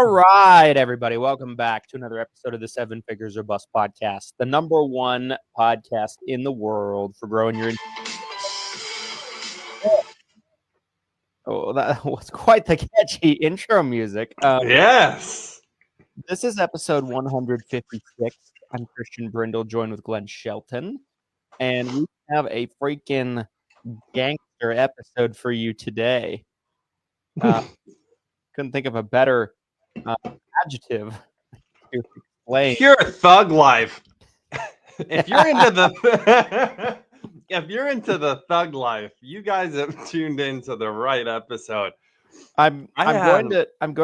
right, everybody. Welcome back to another episode of the Seven Figures or Bust podcast, the number one podcast in the world for growing your. Oh, that was quite the catchy intro music. Yes. This is episode 156. I'm Christian Brindle, joined with Glenn Shelton, and we have a freaking gangster episode for you today. Couldn't think of a better adjective to explain. Pure thug life. If you're into the if you're into the thug life, you guys have tuned into the right episode. I'm going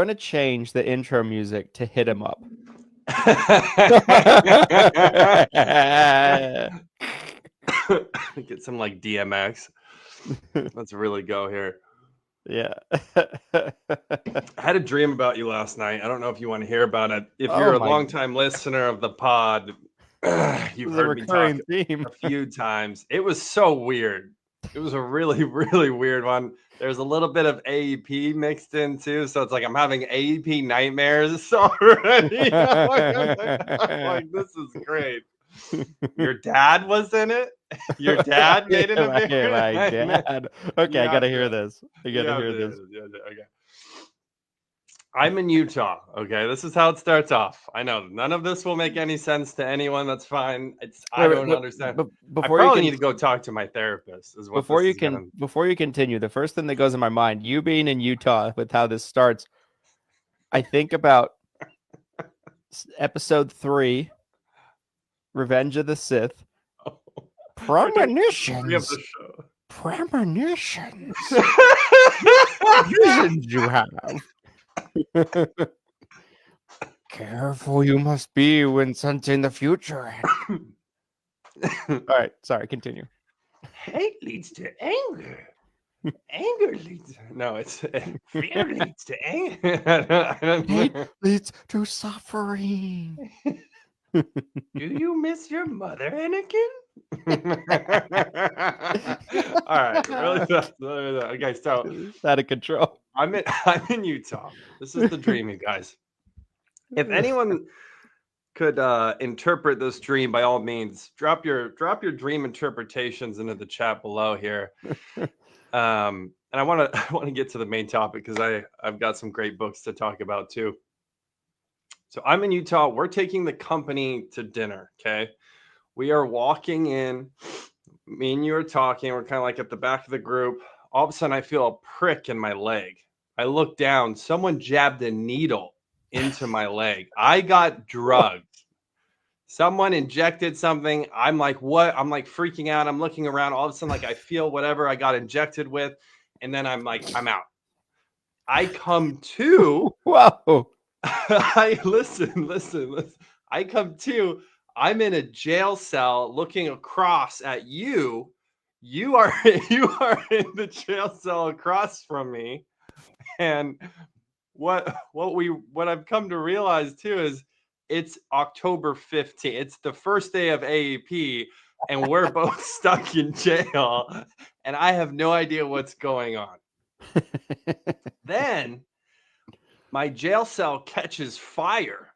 to change the intro music to Hit 'Em Up. Get some like DMX. Let's really go here. Yeah. I had a dream about you last night. I don't know if you want to hear about it. If you're a longtime listener of the pod, you've heard me talk a few times. It was so weird. It was a really, really weird one. There's a little bit of AEP mixed in too. So it's like I'm having AEP nightmares already. I'm like, this is great. Your dad was in it? Your dad made an appearance? My dad. Okay, I gotta hear this. Okay. I'm in Utah. Okay, this is how it starts off. I know none of this will make any sense to anyone. That's fine. I don't understand. I probably need to go talk to my therapist. Before you continue, the first thing that goes in my mind, you being in Utah with how this starts, I think about episode 3, Revenge of the Sith. Premonitions. Premonitions. Visions you have. Careful you must be when sensing the future. All right, sorry, continue. Hate leads to anger. Anger leads fear leads to anger. Hate leads to suffering. Do you miss your mother, Anakin? All right, really fast. Okay, so it's out of control. I'm in Utah. This is the dream, you guys. If anyone could interpret this dream, by all means, drop your dream interpretations into the chat below here. And I want to get to the main topic because I've got some great books to talk about too. So I'm in Utah. We're taking the company to dinner. Okay. We are walking in. Me and you are talking. We're kind of like at the back of the group. All of a sudden, I feel a prick in my leg. I look down. Someone jabbed a needle into my leg. I got drugged. Someone injected something. I'm like, what? I'm like freaking out. I'm looking around. All of a sudden, like I feel whatever I got injected with. And then I'm like, I'm out. I come to. Whoa. Listen. I come to. I'm in a jail cell looking across at you. You are in the jail cell across from me. And what I've come to realize too is it's October 15th. It's the first day of AEP, and we're both stuck in jail, and I have no idea what's going on. Then my jail cell catches fire.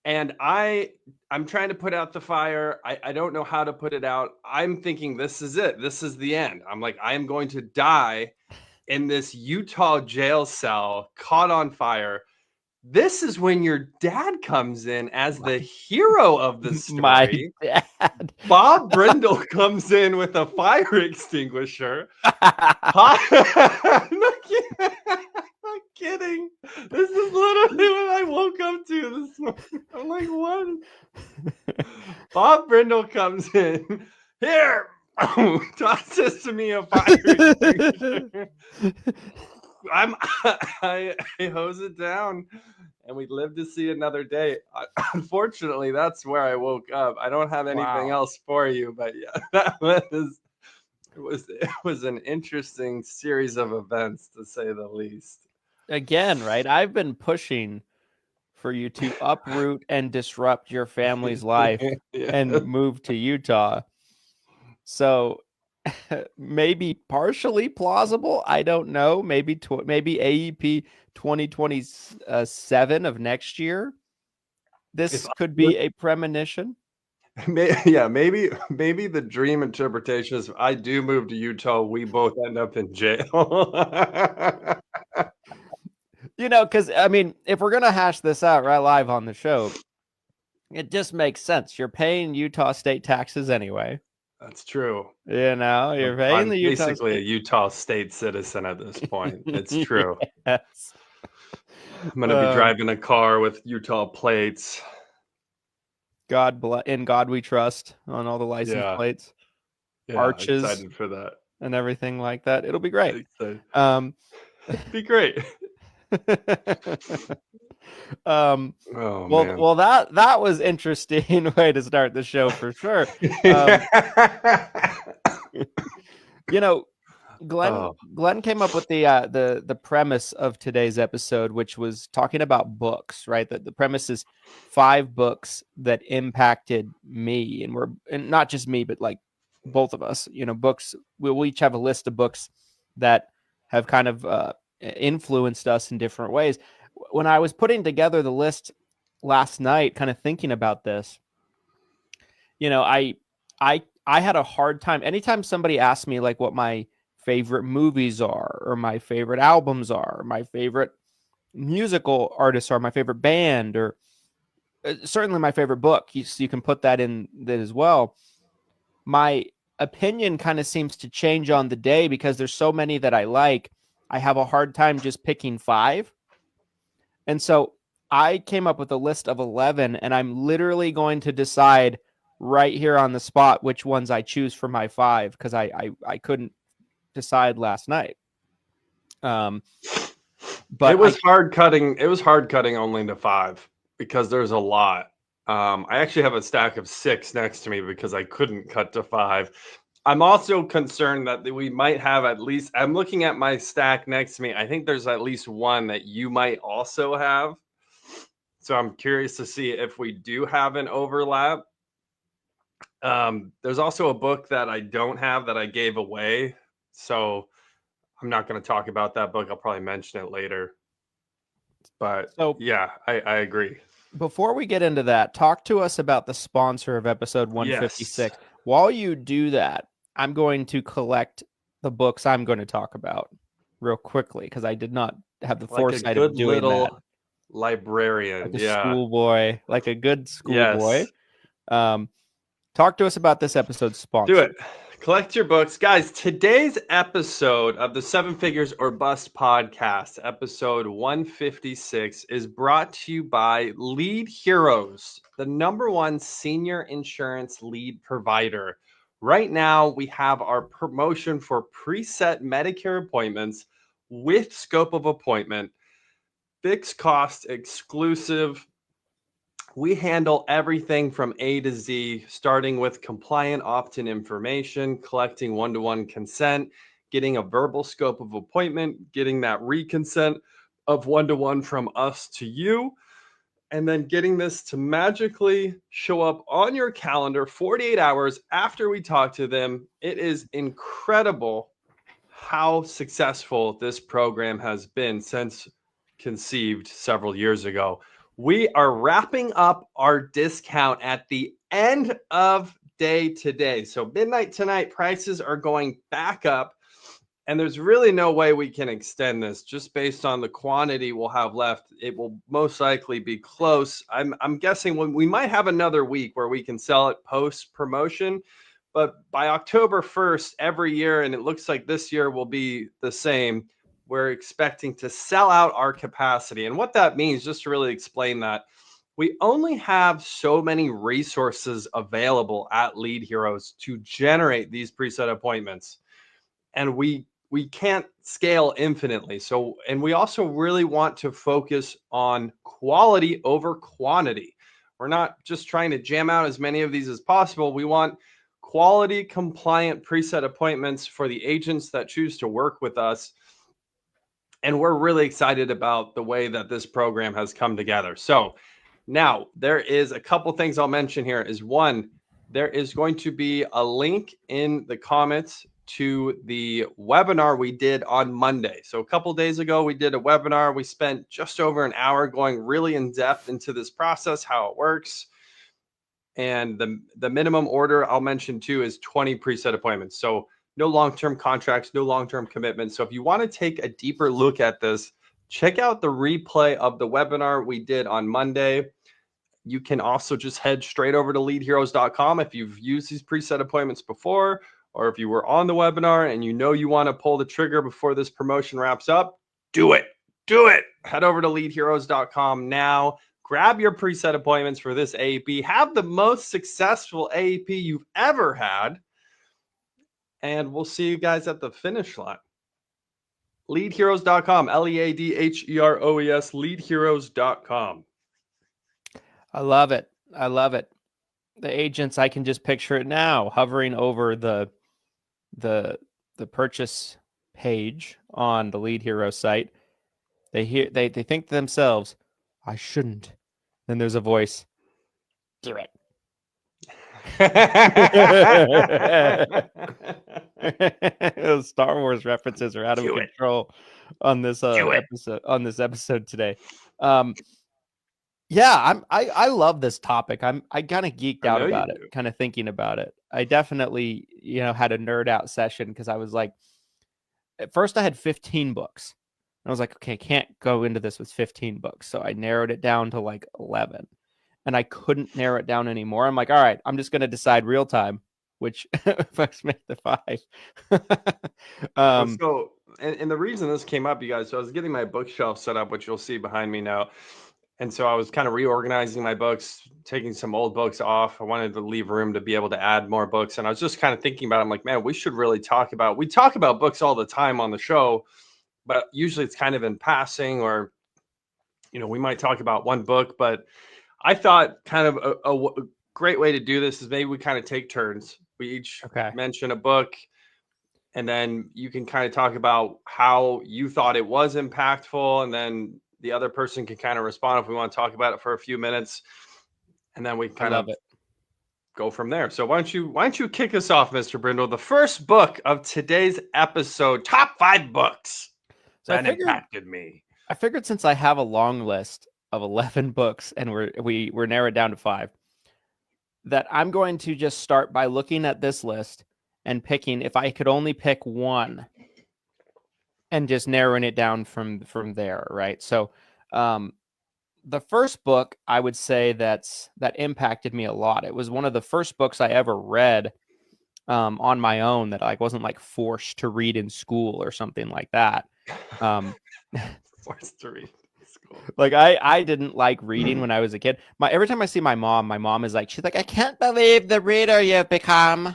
And I'm trying to put out the fire. I don't know how to put it out. I'm thinking this is it. This is the end. I'm like, I am going to die in this Utah jail cell caught on fire. This is when your dad comes in as the hero of the story. My dad. Bob Brindle comes in with a fire extinguisher. I'm kidding. This is literally what I woke up to this morning. I'm like, what? Bob Brindle comes in. Here, tosses to me a fire extinguisher. I hose it down, and we live to see another day. Unfortunately, that's where I woke up. I don't have anything else for you, but yeah, it was an interesting series of events, to say the least. Again, right? I've been pushing for you to uproot and disrupt your family's life and move to Utah. So maybe partially plausible. I don't know. Maybe AEP 2027 of next year. This could be a premonition. Maybe the dream interpretation is I do move to Utah. We both end up in jail. Because I mean, if we're gonna hash this out right live on the show, it just makes sense. You're paying Utah state taxes anyway. That's true. You're paying I'm the Utah basically state. a Utah state citizen at this point. It's true. Yes. I'm gonna be driving a car with Utah plates. In God we trust on all the license plates, arches, excited for that, and everything like that. It'll be great. It'd be great. Well, that was interesting way to start the show for sure. Glenn came up with the premise of today's episode, which was talking about books, right? That the premise is 5 books that impacted me, and not just me, but like both of us. Books. We'll each have a list of books that have kind of influenced us in different ways. When I was putting together the list last night, kind of thinking about this, I had a hard time. Anytime somebody asked me like what my favorite movies are, or my favorite albums are, or my favorite musical artists are, my favorite band, or certainly my favorite book, you can put that in that as well. My opinion kind of seems to change on the day because there's so many that I like. I have a hard time just picking 5. And so I came up with a list of 11, and I'm literally going to decide right here on the spot which ones I choose for my 5, because I couldn't decide last night. But it was hard cutting. It was hard cutting only to 5 because there's a lot. I actually have a stack of 6 next to me because I couldn't cut to 5. I'm also concerned that we might have at least, I'm looking at my stack next to me. I think there's at least one that you might also have. So I'm curious to see if we do have an overlap. There's also a book that I don't have that I gave away. So I'm not going to talk about that book. I'll probably mention it later. But yeah, I agree. Before we get into that, talk to us about the sponsor of episode 156. Yes. While you do that, I'm going to collect the books I'm going to talk about real quickly because I did not have the foresight of doing that. Librarian, like a schoolboy, like a good schoolboy. Talk to us about this episode's sponsor. Do it. Collect your books. Guys, today's episode of the 7 Figures or Bust podcast, episode 156, is brought to you by Lead Heroes, the #1 senior insurance lead provider. Right now, we have our promotion for preset Medicare appointments with scope of appointment, fixed cost exclusive. We handle everything from A to Z, starting with compliant opt-in information, collecting one-to-one consent, getting a verbal scope of appointment, getting that reconsent of one-to-one from us to you, and then getting this to magically show up on your calendar 48 hours after we talk to them. It is incredible how successful this program has been since conceived several years ago. We are wrapping up our discount at the end of day today. So midnight tonight, prices are going back up. And there's really no way we can extend this just based on the quantity we'll have left. It will most likely be close. I'm guessing we might have another week where we can sell it post promotion, but by October 1st every year, and it looks like this year will be the same, we're expecting to sell out our capacity. And what that means, just to really explain that, we only have so many resources available at Lead Heroes to generate these preset appointments. And we can't scale infinitely. So, and we also really want to focus on quality over quantity. We're not just trying to jam out as many of these as possible. We want quality, compliant preset appointments for the agents that choose to work with us. And we're really excited about the way that this program has come together. So now there is a couple things I'll mention here. Is one, there is going to be a link in the comments to the webinar we did on Monday. So a couple days ago, we did a webinar. We spent just over an hour going really in depth into this process, how it works. And the minimum order I'll mention too is 20 preset appointments. So no long-term contracts, no long-term commitments. So if you want to take a deeper look at this, check out the replay of the webinar we did on Monday. You can also just head straight over to leadheroes.com if you've used these preset appointments before, or if you were on the webinar and you know you want to pull the trigger before this promotion wraps up, do it. Do it. Head over to leadheroes.com now. Grab your preset appointments for this AAP. Have the most successful AAP you've ever had. And we'll see you guys at the finish line. Leadheroes.com. LEADHEROES. Leadheroes.com. I love it. I love it. The agents, I can just picture it now, hovering over the purchase page on the Lead Hero site. They think to themselves, I shouldn't. Then there's a voice. Do it. Those Star Wars references are out of control on this episode today. Yeah, I love this topic. I kind of geeked out about it, kind of thinking about it. I definitely, had a nerd out session because I was like, at first I had 15 books. And I was like, okay, I can't go into this with 15 books. So I narrowed it down to like 11. And I couldn't narrow it down anymore. I'm like, all right, I'm just going to decide real time which books make the 5. So the reason this came up, you guys, so I was getting my bookshelf set up, which you'll see behind me now. And so I was kind of reorganizing my books, taking some old books off. I wanted to leave room to be able to add more books. And I was just kind of thinking about it. I'm like, man, we should really we talk about books all the time on the show, but usually it's kind of in passing or, we might talk about one book. But I thought kind of a great way to do this is maybe we kind of take turns. We each mention a book, and then you can kind of talk about how you thought it was impactful, and then the other person can kind of respond if we want to talk about it for a few minutes, and then we kind of go from there. So why don't you kick us off, Mr. Brindle? The first book of today's episode, top 5 books that impacted me. I figured since I have a long list of 11 books and we're narrowed down to 5, that I'm going to just start by looking at this list and picking, if I could only pick one, and just narrowing it down from there, right? So the first book I would say that impacted me a lot. It was one of the first books I ever read on my own that I wasn't like forced to read in school or something like that. Forced to read in school. Like I didn't like reading when I was a kid. Every time I see my mom is like, she's like, I can't believe the reader you've become.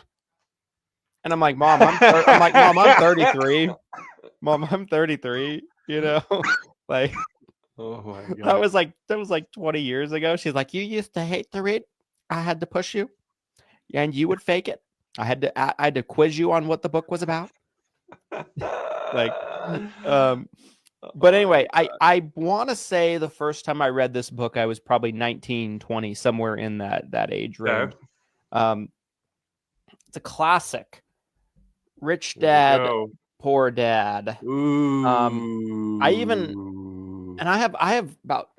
And I'm like, Mom, I'm 33. Mom, I'm 33, like, oh my God. that was like 20 years ago. She's like, you used to hate to read. I had to push you and you would fake it. I had to quiz you on what the book was about. But anyway, I want to say the first time I read this book, I was probably 19, 20, somewhere in that age range. It's a classic. Rich Dad, Poor Dad. Ooh. I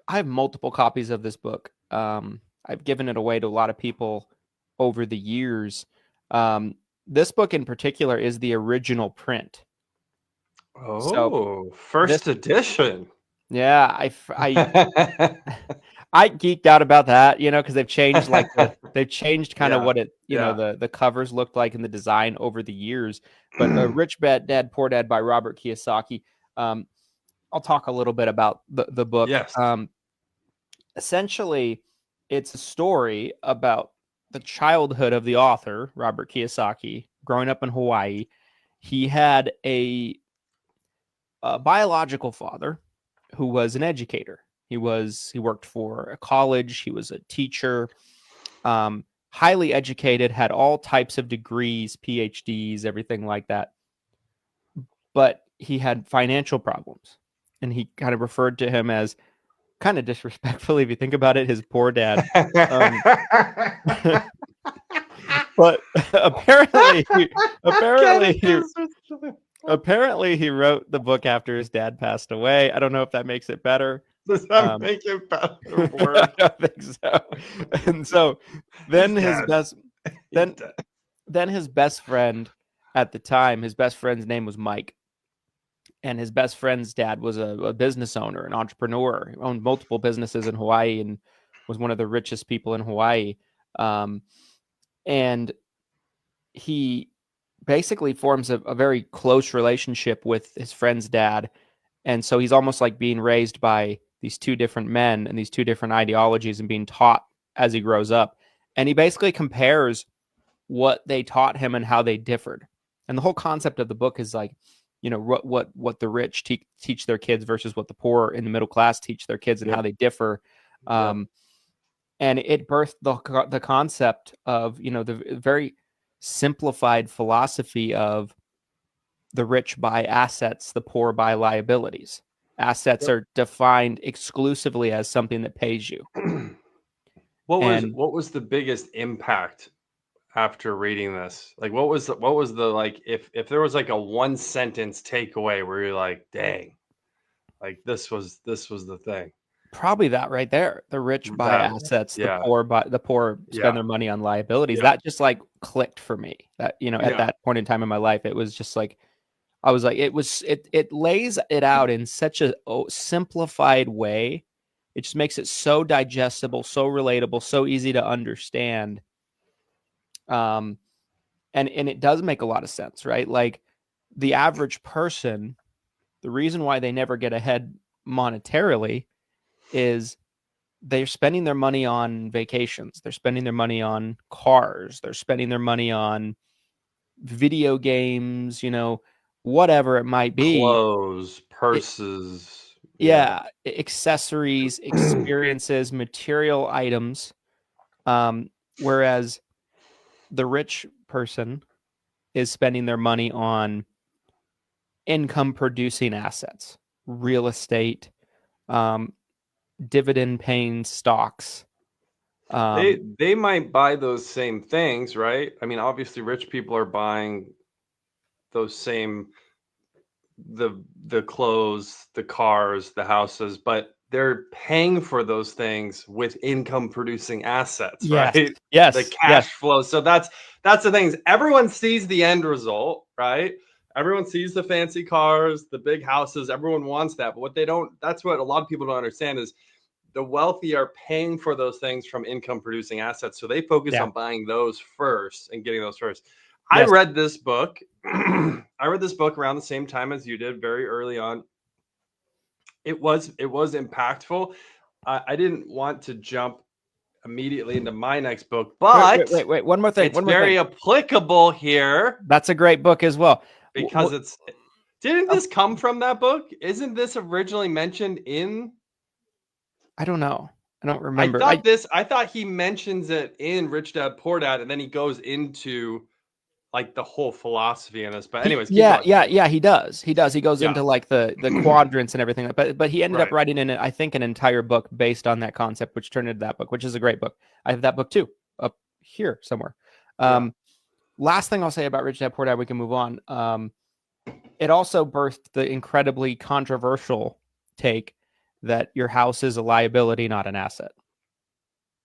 have multiple copies of this book. I've given it away to a lot of people over the years. This book in particular is the original print. Oh, so first edition. Yeah, I geeked out about that, because they've changed they've changed kind of what it, the covers looked like and the design over the years. But Rich Dad, Poor Dad by Robert Kiyosaki. I'll talk a little bit about the book. Yes. Essentially, it's a story about the childhood of the author, Robert Kiyosaki, growing up in Hawaii. He had a biological father who was an educator. He worked for a college. He was a teacher, highly educated, had all types of degrees, PhDs, everything like that. But he had financial problems, and he kind of referred to him as, kind of disrespectfully, if you think about it, his poor dad. But apparently, apparently, he, Kenneth is- apparently, he wrote the book after his dad passed away. I don't know if that makes it better. Does that make it better or worse? I don't think so. And so then He's his dead. best He's then dead. then his best friend at the time, his best friend's name was Mike. And his best friend's dad was a business owner, an entrepreneur. He owned multiple businesses in Hawaii and was one of the richest people in Hawaii. And he basically forms a very close relationship with his friend's dad. And so he's almost like being raised by these two different men and these two different ideologies and being taught as he grows up. And he basically compares what they taught him and how they differed. And the whole concept of the book is like, you know, what the rich teach their kids versus what the poor in the middle class teach their kids and how they differ. And it birthed the concept of, you know, the very simplified philosophy of the rich buy assets, the poor buy liabilities. Assets are defined exclusively as something that pays you. What was the biggest impact after reading this? Like, what was the like, if there was like a one sentence takeaway where you're like, dang, like this was the thing? Probably that right there. The rich buy assets, the poor spend their money on liabilities. That just like clicked for me. That, you know, at that point in time in my life, it was just like, I was like, it lays it out in such a simplified way. It just makes it so digestible, so relatable, so easy to understand. And it does make a lot of sense, right? Like the average person, the reason why they never get ahead monetarily is they're spending their money on vacations. They're spending their money on cars. They're spending their money on video games, you know, whatever it might be. Clothes, purses. Accessories, experiences, material items. Whereas the rich person is spending their money on income producing assets, real estate, dividend paying stocks. They might buy those same things, right? I mean, obviously rich people are buying those same the clothes, the cars, the houses, but they're paying for those things with income producing assets, right? Yes. The cash flow. So that's the thing. Everyone sees the end result, right? Everyone sees the fancy cars, the big houses. Everyone wants that. But what they don't, that's what a lot of people don't understand is the wealthy are paying for those things from income producing assets. So they focus on buying those first and getting those first. I read this book. I read this book around the same time as you did, very early on. It was impactful. I didn't want to jump immediately into my next book, but wait, one more thing. It's very applicable here. That's a great book as well. Because didn't this come from that book? Isn't this originally mentioned in? I don't know. I don't remember. I thought he mentions it in Rich Dad Poor Dad, and then he goes into like the whole philosophy in this. But anyways, he does. He goes into like the quadrants and everything. But he ended up writing in, I think, an entire book based on that concept, which turned into that book, which is a great book. I have that book too, up here somewhere. Last thing I'll say about Rich Dad Poor Dad, we can move on. It also birthed the incredibly controversial take that your house is a liability, not an asset.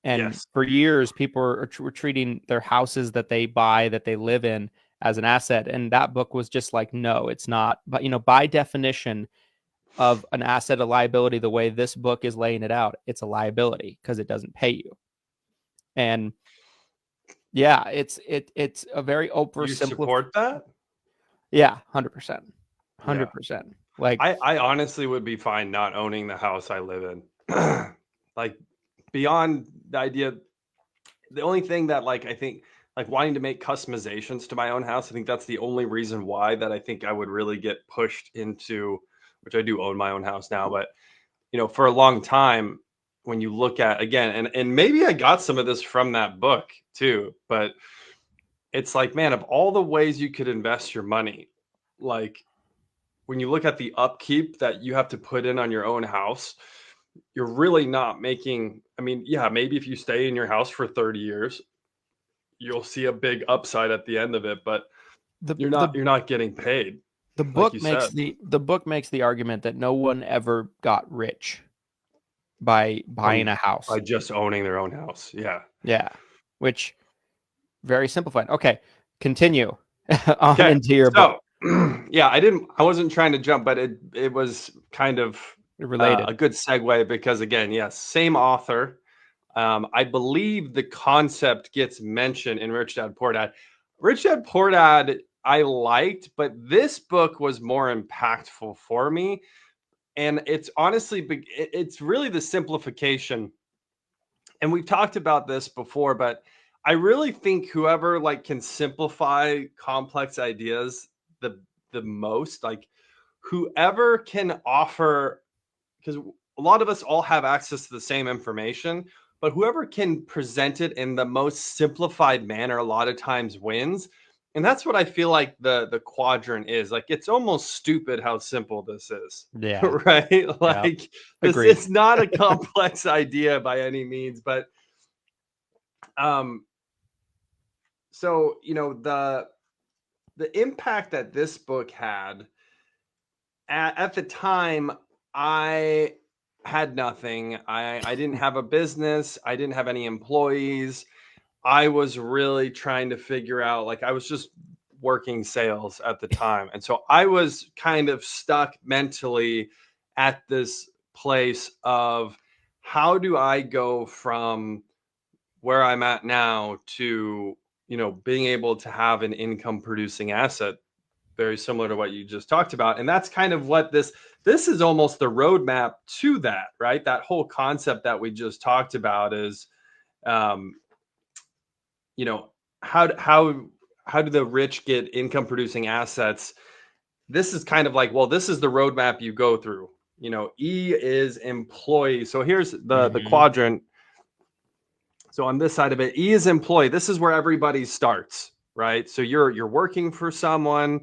And for years, people were treating their houses that they buy, that they live in, as an asset. And that book was just like, no, it's not. But, you know, by definition of an asset, a liability, the way this book is laying it out, it's a liability because it doesn't pay you. And yeah, it's a very oversimplified. You support that? Yeah, 100%. 100%. Like I honestly would be fine not owning the house I live in. Like beyond the idea, the only thing that like I think like wanting to make customizations to my own house, I think that's the only reason why that I think I would really get pushed into, which I do own my own house now, but you know, for a long time when you look at again, and maybe I got some of this from that book too, but it's like, man, of all the ways you could invest your money, like when you look at the upkeep that you have to put in on your own house, you're really not making, I mean, yeah, maybe if you stay in your house for 30 years, you'll see a big upside at the end of it, but you're the not getting paid. The like book you makes said. the book makes the argument that no one ever got rich by buying a house. By just owning their own house. Yeah. Yeah, which very simplified. Okay, continue on Okay. into your book. Yeah, I wasn't trying to jump, but it was kind of Related. a good segue because again, yes, same author. I believe the concept gets mentioned in Rich Dad Poor Dad. Rich Dad Poor Dad I liked, but this book was more impactful for me. And it's honestly, it's really the simplification. And we've talked about this before, but I really think whoever like can simplify complex ideas the most, like whoever can offer, because a lot of us all have access to the same information, but whoever can present it in the most simplified manner a lot of times wins. And that's what I feel like the quadrant is. Like it's almost stupid how simple this is. Yeah. Right? Yeah. Like this Agreed. is not a complex idea by any means, but so the impact that this book had at the time, I had nothing. I didn't have a business. I didn't have any employees. I was really trying to figure out, like, I was just working sales at the time. And so I was kind of stuck mentally at this place of how do I go from where I'm at now to, being able to have an income producing asset very similar to what you just talked about. And that's kind of what this is almost the roadmap to that, right? That whole concept that we just talked about is, you know, how do the rich get income producing assets? This is kind of like, well, this is the roadmap you go through. E is employee. So here's the quadrant. So on this side of it, E is employee. This is where everybody starts, right? So you're working for someone,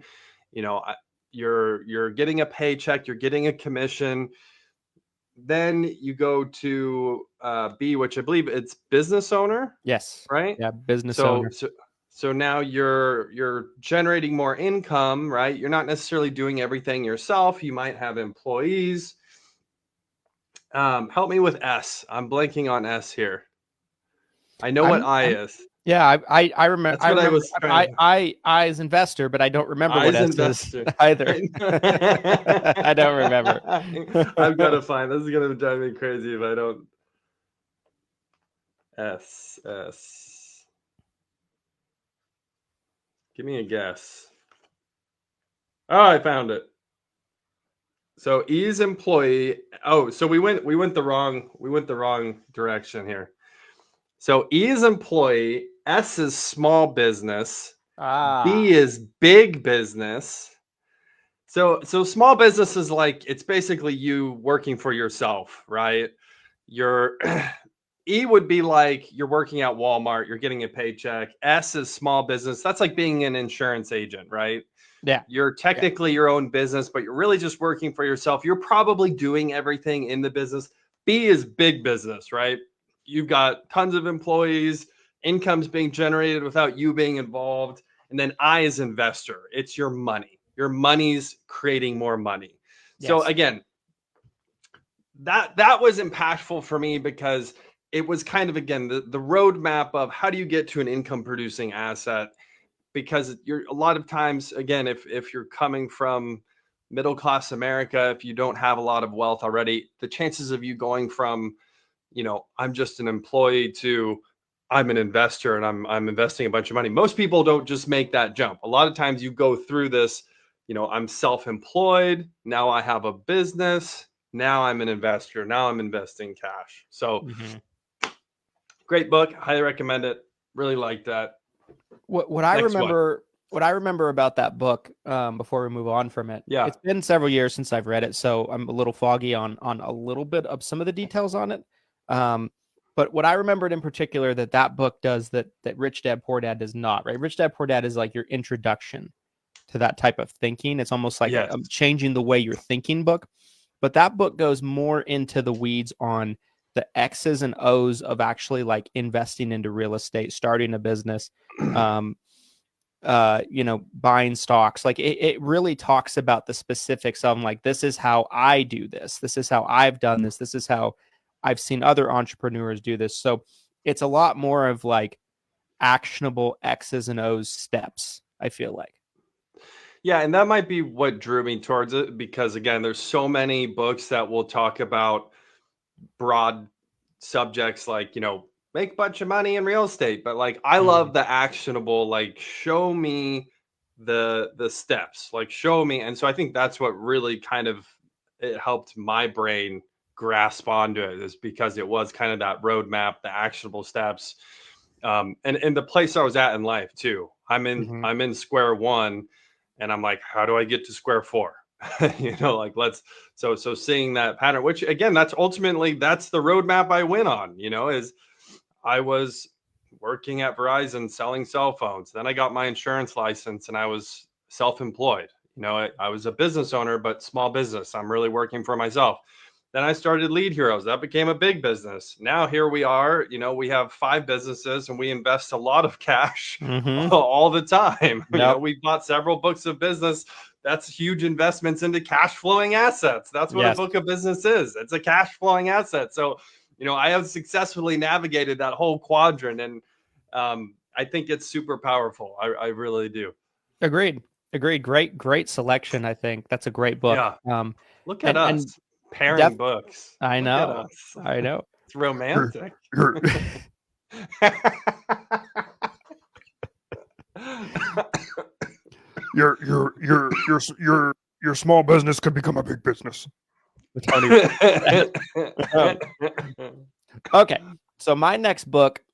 you're getting a paycheck, you're getting a commission. Then you go to B, which I believe it's business owner. Yes. Right. Yeah. Business owner. So now you're generating more income, right? You're not necessarily doing everything yourself. You might have employees. Help me with S. I'm blanking on S here. I know what I is. Yeah, I remember. That's what I was trying to... I as investor, but I don't remember what S is either. I don't remember. I've got to find. This is gonna drive me crazy if I don't. S. Give me a guess. Oh, I found it. So E is employee. Oh, so we went the wrong direction here. So E is employee, S is small business, B is big business. So small business is like, it's basically you working for yourself, right? E would be like you're working at Walmart, you're getting a paycheck. S is small business. That's like being an insurance agent, right? Yeah. You're technically your own business, but you're really just working for yourself. You're probably doing everything in the business. B is big business, right? You've got tons of employees, income's being generated without you being involved. And then I is investor. It's your money. Your money's creating more money. Yes. So again, that was impactful for me because it was kind of, again, the roadmap of how do you get to an income producing asset? Because you're a lot of times, again, if you're coming from middle class America, if you don't have a lot of wealth already, the chances of you going from, I'm just an employee to I'm an investor and I'm investing a bunch of money. Most people don't just make that jump. A lot of times you go through this, I'm self-employed. Now I have a business. Now I'm an investor. Now I'm investing cash. So great book. Highly recommend it. Really like that. What I remember about that book, before we move on from it, yeah, it's been several years since I've read it, so I'm a little foggy on a little bit of some of the details on it. But what I remembered in particular that book does that Rich Dad Poor Dad does not, right? Rich Dad Poor Dad is like your introduction to that type of thinking. It's almost like changing the way you're thinking book. But that book goes more into the weeds on the X's and O's of actually like investing into real estate, starting a business, buying stocks. Like it really talks about the specifics of like, this is how I do this. This is how I've done this. This is how I've seen other entrepreneurs do this. So it's a lot more of like actionable X's and O's steps, I feel like. Yeah, and that might be what drew me towards it, because again, there's so many books that will talk about broad subjects like, make a bunch of money in real estate, but like I love the actionable, like show me the steps, like show me. And so I think that's what really kind of it helped my brain grasp onto it, is because it was kind of that roadmap, the actionable steps. And the place I was at in life too. I'm in square one, and I'm like, how do I get to square four? So seeing that pattern, which again, that's the roadmap I went on, is I was working at Verizon selling cell phones. Then I got my insurance license and I was self-employed. I was a business owner, but small business. I'm really working for myself. Then I started Lead Heroes. That became a big business. Now here we are, we have 5 businesses and we invest a lot of cash all the time. Yep. We bought several books of business. That's huge investments into cash flowing assets. That's what a book of business is. It's a cash flowing asset. So, I have successfully navigated that whole quadrant, and I think it's super powerful. I really do. Agreed. Great selection. I think that's a great book. Yeah. Look at us pairing books. I know. I know. It's romantic. Your small business could become a big business. Okay, so my next book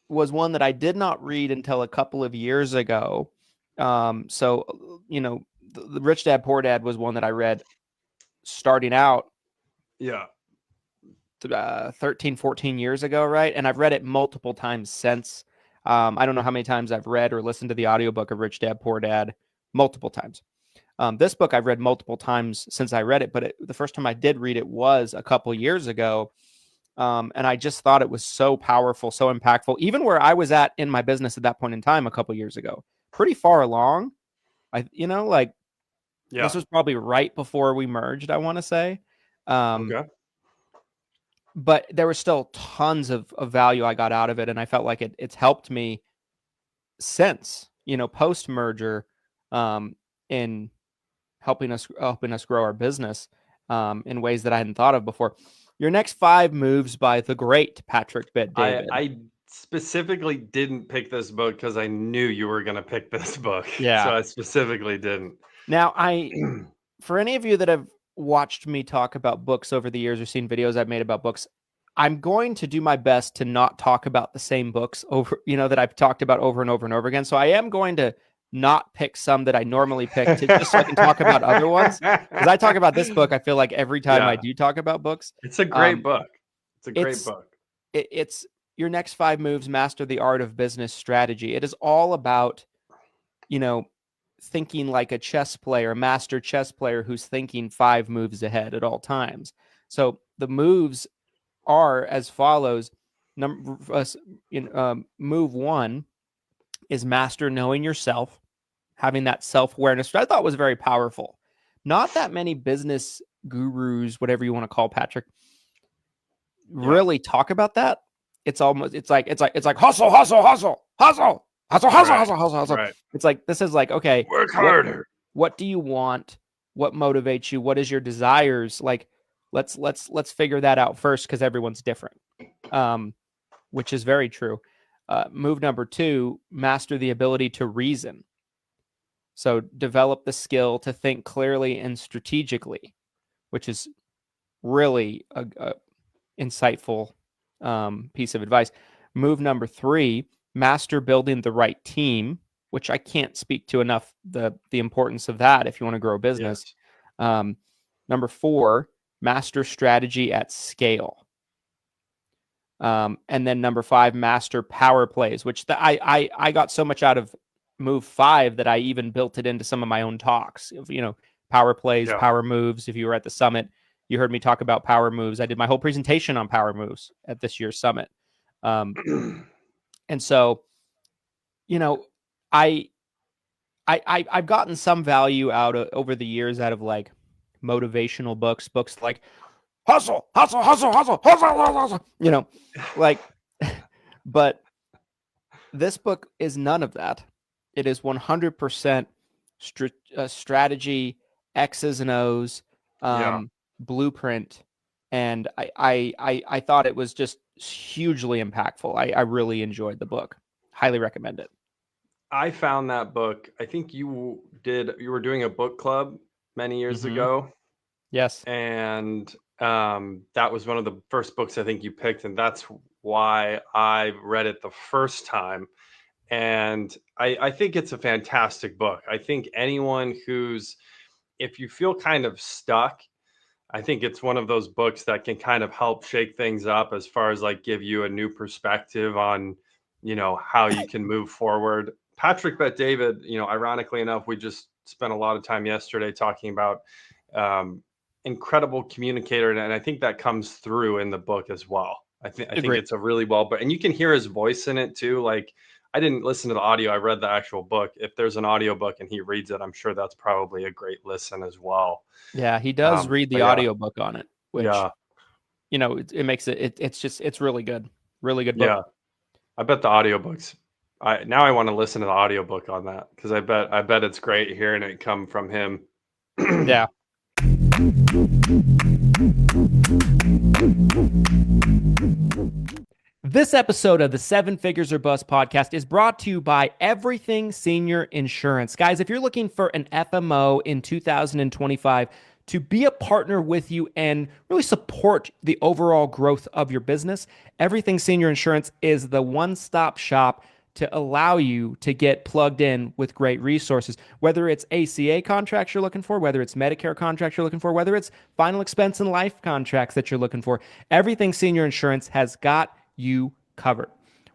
was one that I did not read until a couple of years ago. The Rich Dad Poor Dad was one that I read starting out. Yeah. 13, 14 years ago, right? And I've read it multiple times since. I don't know how many times I've read or listened to the audiobook of Rich Dad Poor Dad, multiple times. This book I've read multiple times since I read it, but the first time I did read it was a couple years ago. And I just thought it was so powerful, so impactful, even where I was at in my business at that point in time, a couple years ago, pretty far along. This was probably right before we merged, I want to say. Okay. But there was still tons of value I got out of it. And I felt like it's helped me since, post merger, in helping us grow our business, in ways that I hadn't thought of before. Your next 5 moves by the great Patrick Bet-David. I specifically didn't pick this book because I knew you were going to pick this book. Yeah. So I specifically didn't. Now, for any of you that have watched me talk about books over the years or seen videos I've made about books, I'm going to do my best to not talk about the same books over, that I've talked about over and over and over again. So I am going to not pick some that I normally pick just so I can talk about other ones. Because I talk about this book, I feel like every time I do talk about books. It's a great book. It's a great book. It's your next 5 moves, master the art of business strategy. It is all about, thinking like a chess player, a master chess player who's thinking 5 moves ahead at all times. So the moves are as follows. Move 1 is master knowing yourself, having that self-awareness, which I thought was very powerful. Not that many business gurus, whatever you want to call Patrick, really talk about that. It's like hustle. Right. It's like, this is like, okay, work harder. What do you want? What motivates you? What is your desires? Like, let's figure that out first, because everyone's different. Which is very true. Move number 2, master the ability to reason. So develop the skill to think clearly and strategically, which is really a insightful piece of advice. Move number 3, master building the right team, which I can't speak to enough, the importance of that if you want to grow a business. Yes. Number 4, master strategy at scale. And then number 5, master power plays, which I got so much out of move 5 that I even built it into some of my own talks of, power plays, power moves. If you were at the summit, You heard me talk about power moves. I did my whole presentation on power moves at this year's summit. And so, you know, I've gotten some value over the years out of like motivational books like hustle, hustle, hustle, hustle, hustle, hustle, hustle, you know, like, but this book is none of that. It is 100% strategy, X's and O's, blueprint. And I thought it was just hugely impactful. I really enjoyed the book. Highly recommend it. I found that book. I think you were doing a book club many years ago. Yes. And that was one of the first books I think you picked. And that's why I read it the first time. And I think it's a fantastic book. I think anyone if you feel kind of stuck, I think it's one of those books that can kind of help shake things up as far as like give you a new perspective on, how you can move forward. Patrick Bet David, ironically enough, we just spent a lot of time yesterday talking about incredible communicator. And I think that comes through in the book as well. I think it's a really and you can hear his voice in it too. Like, I didn't listen to the audio. I read the actual book. If there's an audio book and he reads it, I'm sure that's probably a great listen as well. Yeah, he does read the audio book on it, which, it makes it's really good. Really good book. Yeah. I bet the audiobooks. Now I want to listen to the audiobook on that because I bet it's great hearing it come from him. Yeah. This episode of the 7 Figures or Bust podcast is brought to you by Everything Senior Insurance. Guys, if you're looking for an FMO in 2025 to be a partner with you and really support the overall growth of your business, Everything Senior Insurance is the one-stop shop to allow you to get plugged in with great resources. Whether it's ACA contracts you're looking for, whether it's Medicare contracts you're looking for, whether it's final expense and life contracts that you're looking for, Everything Senior Insurance has got you covered.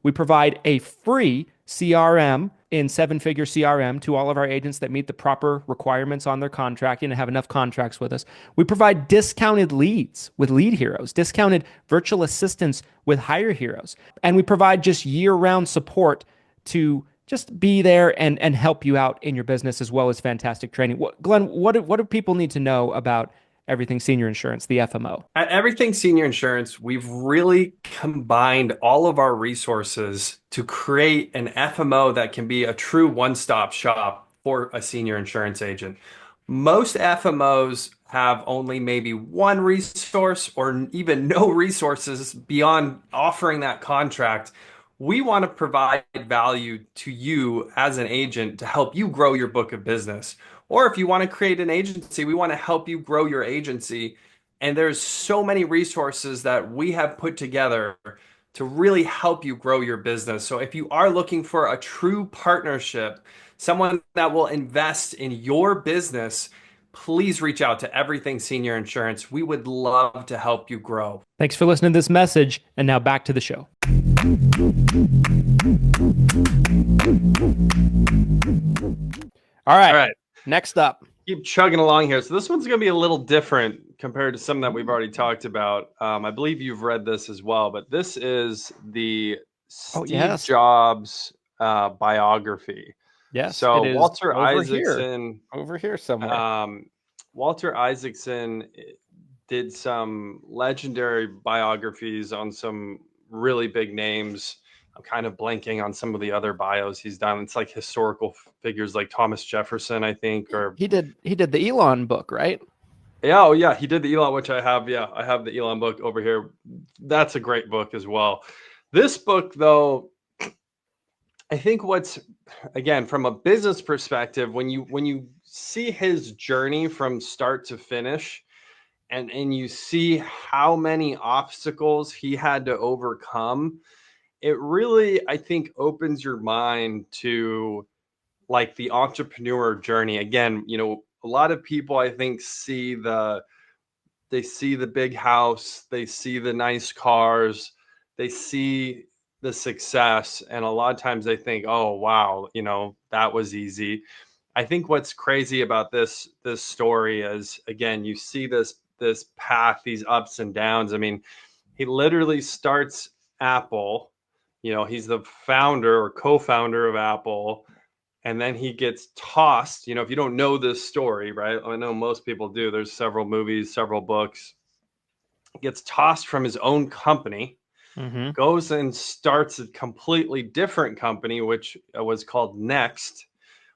We provide a free CRM in 7-figure CRM to all of our agents that meet the proper requirements on their contracting and have enough contracts with us. We provide discounted leads with Lead Heroes, discounted virtual assistants with Hire Heroes, and we provide just year-round support to just be there and help you out in your business, as well as fantastic training. Glenn, what do people need to know about Everything Senior Insurance, the FMO? At Everything Senior Insurance, we've really combined all of our resources to create an FMO that can be a true one-stop shop for a senior insurance agent. Most FMOs have only maybe one resource or even no resources beyond offering that contract. We want to provide value to you as an agent to help you grow your book of business. Or if you want to create an agency, we want to help you grow your agency. And there's so many resources that we have put together to really help you grow your business. So if you are looking for a true partnership, someone that will invest in your business, please reach out to Everything Senior Insurance. We would love to help you grow. Thanks for listening to this message. And now back to the show. All right. Next up. Keep chugging along here. So this one's going to be a little different compared to some that we've already talked about. I believe you've read this as well, but this is the Steve Jobs biography. Yes. So Walter Isaacson. Over here somewhere. Walter Isaacson did some legendary biographies on some really big names. I'm kind of blanking on some of the other bios he's done. It's like historical figures like Thomas Jefferson, I think, or he did the Elon book, right? Yeah, oh yeah, he did the Elon, which I have. Yeah, I have the Elon book over here. That's a great book as well. This book, though, I think again, from a business perspective, when you see his journey from start to finish, and you see how many obstacles he had to overcome, it really, I think, opens your mind to like the entrepreneur journey. Again, a lot of people, I think, see the big house, they see the nice cars, they see the success, and a lot of times they think, oh wow, that was easy. I think what's crazy about this story is, again, you see this this path, these ups and downs. I mean, he literally starts Apple. You know, he's the founder or co-founder of Apple. And then he gets tossed. You know, if you don't know this story, right? I know most people do. There's several movies, several books. Gets tossed from his own company, goes and starts a completely different company, which was called Next,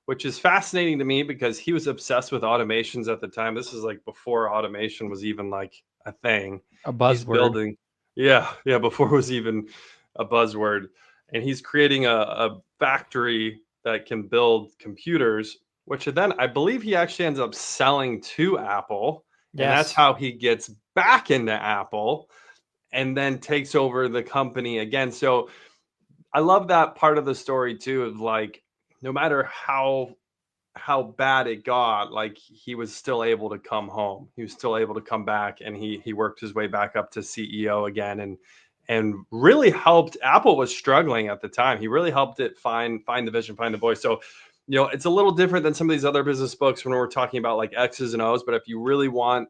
which is fascinating to me because he was obsessed with automations at the time. This is like before automation was even like a thing. A buzzword. He's building, before it was even a buzzword. And he's creating a factory that can build computers, which then I believe he actually ends up selling to Apple. Yes. And that's how he gets back into Apple and then takes over the company again. So I love that part of the story too, of like, no matter how bad it got, like he was still able to come home. He was still able to come back, and he worked his way back up to CEO again, and really helped. Apple was struggling at the time. He really helped it find the vision, find the voice. So, you know, it's a little different than some of these other business books when we're talking about like X's and O's. But if you really want,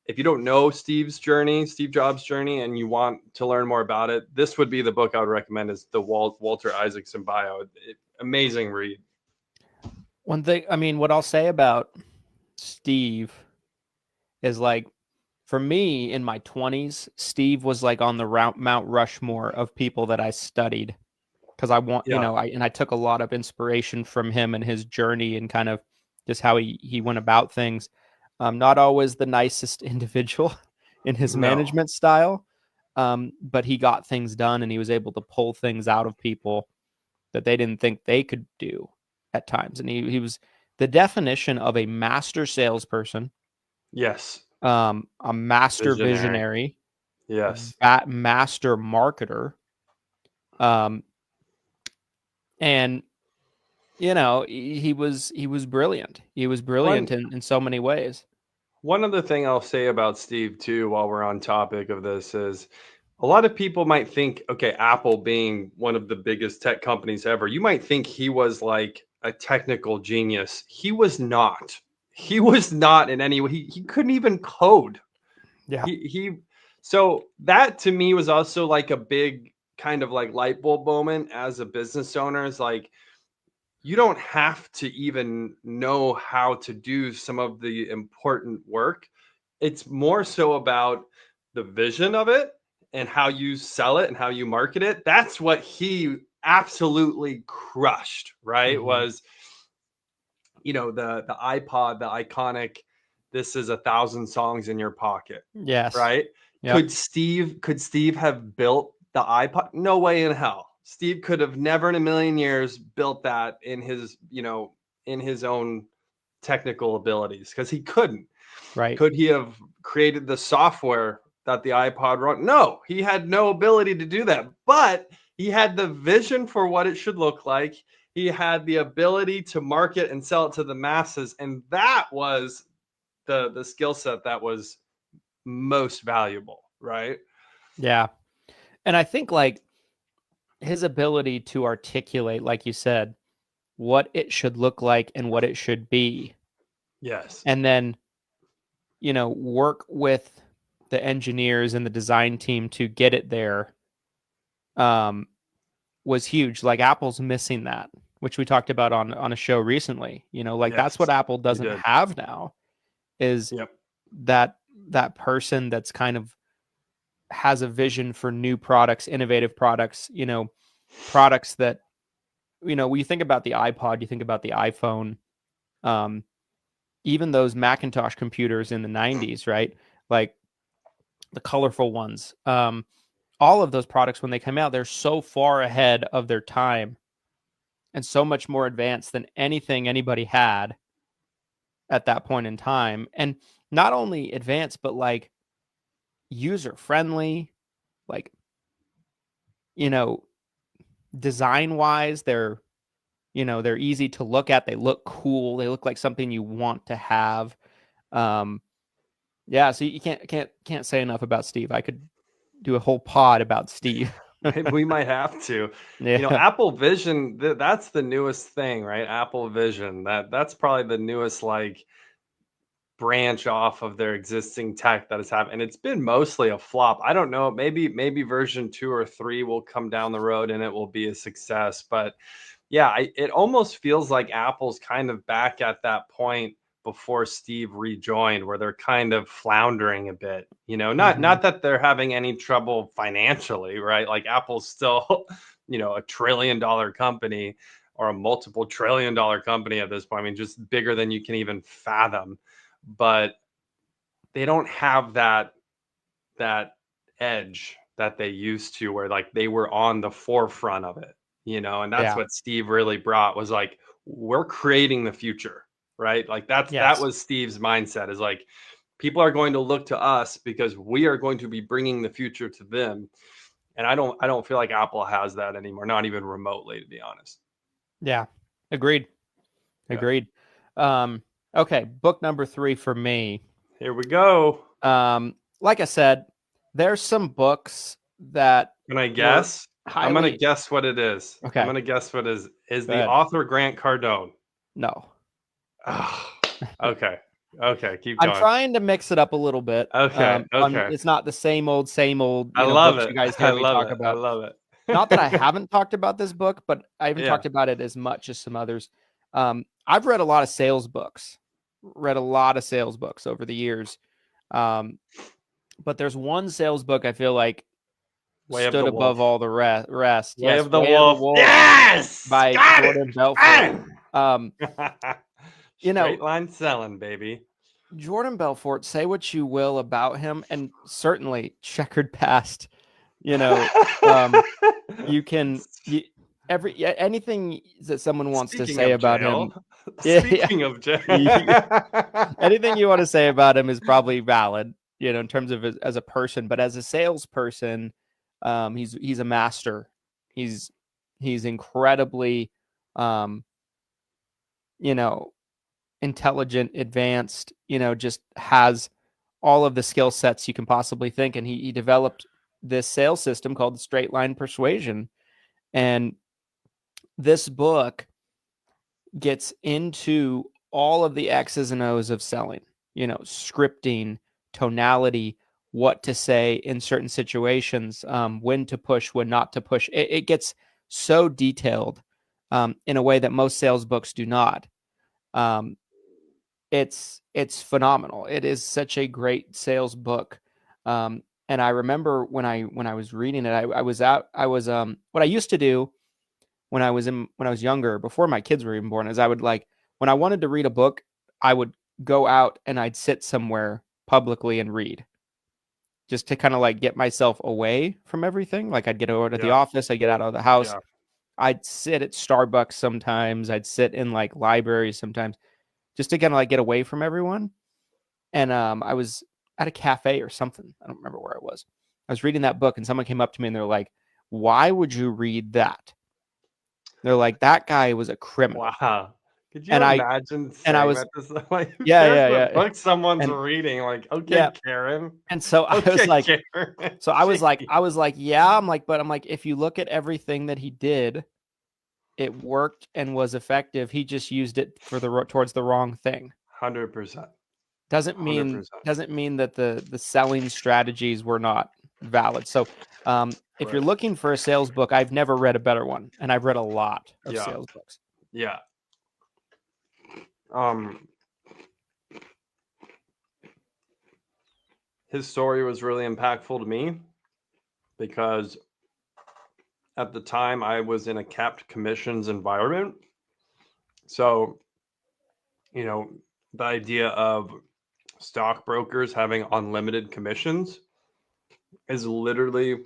if you don't know Steve Jobs' journey, and you want to learn more about it, this would be the book I would recommend, is the Walter Isaacson bio. Amazing read. One thing, I mean, what I'll say about Steve is, like, for me in my 20s, Steve was like on the Mount Rushmore of people that I studied, because I want, you know, I took a lot of inspiration from him and his journey and kind of just how he went about things. Not always the nicest individual in his management style, but he got things done, and he was able to pull things out of people that they didn't think they could do at times. And he was the definition of a master salesperson. Yes. A master visionary. Yes. Master marketer. And you know, he was brilliant. He was brilliant in so many ways. One other thing I'll say about Steve too, while we're on topic of this, is a lot of people might think, okay, Apple being one of the biggest tech companies ever, you might think he was like a technical genius. He was not. He was not in any way. He couldn't even code. Yeah. So that to me was also like a big kind of like light bulb moment as a business owner. Is like, you don't have to even know how to do some of the important work. It's more so about the vision of it and how you sell it and how you market it. That's what he absolutely crushed, right? Was, you know, the iPod, the iconic, this is 1,000 songs in your pocket. Yes. Right? Yep. Could Steve have built the iPod? No way in hell. Steve could have never in a million years built that in his, you know, in his own technical abilities, because he couldn't. Right. Could he have created the software that the iPod wrote? No, he had no ability to do that, but he had the vision for what it should look like. He had the ability to market and sell it to the masses. And that was the skill set that was most valuable. Right. Yeah. And I think like his ability to articulate, like you said, what it should look like and what it should be. Yes. And then, you know, work with the engineers and the design team to get it there, was huge. Like Apple's missing that, which we talked about on a show recently. You know, like that's what Apple doesn't have now, is that person that's kind of has a vision for new products, innovative products, you know, products that, you know, when you think about the iPod, you think about the iPhone, even those Macintosh computers in the 90s, right? Like the colorful ones, all of those products, when they come out, they're so far ahead of their time and so much more advanced than anything anybody had at that point in time. And not only advanced, but like user friendly, like, you know, design wise, they're, you know, they're easy to look at. They look cool. They look like something you want to have. Yeah. So you can't say enough about Steve. I could do a whole pod about Steve. We might have to. Yeah. You know, Apple Vision, that's the newest thing, right? Apple Vision. That's probably the newest, like, branch off of their existing tech that is happening. And it's been mostly a flop. I don't know. Maybe version 2 or 3 will come down the road and it will be a success. But yeah, it almost feels like Apple's kind of back at that point before Steve rejoined, where they're kind of floundering a bit. Not that they're having any trouble financially, right? Like Apple's still, a $1 trillion company or a multiple $1 trillion company at this point. I mean, just bigger than you can even fathom. But they don't have that edge that they used to, where like they were on the forefront of it, and that's what Steve really brought, was like, we're creating the future, right? Like that was Steve's mindset, is like, people are going to look to us because we are going to be bringing the future to them. And I don't feel like Apple has that anymore, not even remotely, to be honest. Yeah. Agreed. Okay. Book number 3 for me. Here we go. Like I said, there's some books that. Can I guess? I'm going to guess what it is. Okay. I'm going to guess what it is. Is the author Grant Cardone? No. Oh, okay. Keep going. I'm trying to mix it up a little bit. Okay. It's not the same old. I love it. You guys hear me talk about. I love it. Not that I haven't talked about this book, but I haven't talked about it as much as some others. I've read a lot of sales books. Over the years. But there's one sales book I feel like stood above all the rest. Way of the Wolf. Yes! By Jordan Belfort. Straight line selling, baby. Jordan Belfort, say what you will about him, and certainly checkered past, you can anything that someone wants to say about him. Speaking of jail, anything you want to say about him is probably valid, in terms of as a person, but as a salesperson, he's a master. He's incredibly, intelligent, advanced, just has all of the skill sets you can possibly think. And he developed this sales system called the straight line persuasion. And this book gets into all of the X's and O's of selling, scripting, tonality, what to say in certain situations, when to push, when not to push. It gets so detailed in a way that most sales books do not. It's phenomenal. It is such a great sales book. And I remember when I was reading it, what I used to do when I was younger, before my kids were even born, is I would, like, when I wanted to read a book, I would go out and I'd sit somewhere publicly and read, just to kind of like get myself away from everything. Like I'd get over to the office, I'd get out of the house. Yeah. I'd sit at Starbucks sometimes. I'd sit in like libraries sometimes, just to kind of like get away from everyone. And I was at a cafe or something. I don't remember where I was. I was reading that book and someone came up to me and they're like, "Why would you read that?" They're like, "That guy was a criminal." Wow. Could you imagine? And I was this? Like, yeah. Book someone's reading, like, okay, Karen. And so I was like, yeah, I'm like, if you look at everything that he did, it worked and was effective. He just used it towards the wrong thing. 100%. Doesn't mean that the selling strategies were not valid. So if you're looking for a sales book, I've never read a better one, and I've read a lot of sales books. Yeah. His story was really impactful to me because at the time I was in a capped commissions environment. So, the idea of stockbrokers having unlimited commissions is literally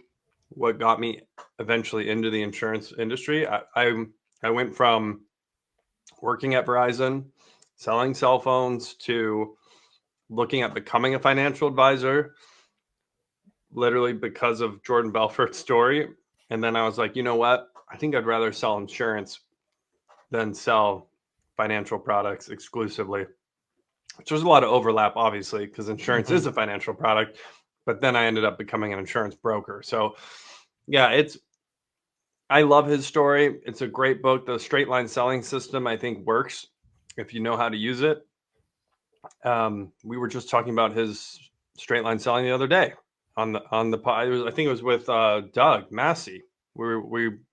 what got me eventually into the insurance industry. I went from working at Verizon, selling cell phones, to looking at becoming a financial advisor, literally because of Jordan Belfort's story. And then I was like, you know what? I think I'd rather sell insurance than sell financial products exclusively. There's a lot of overlap, obviously, because insurance is a financial product. But then I ended up becoming an insurance broker. So, yeah, I love his story. It's a great book. The straight line selling system, I think, works if you know how to use it. We were just talking about his straight line selling the other day on the I think it was with Doug Massey.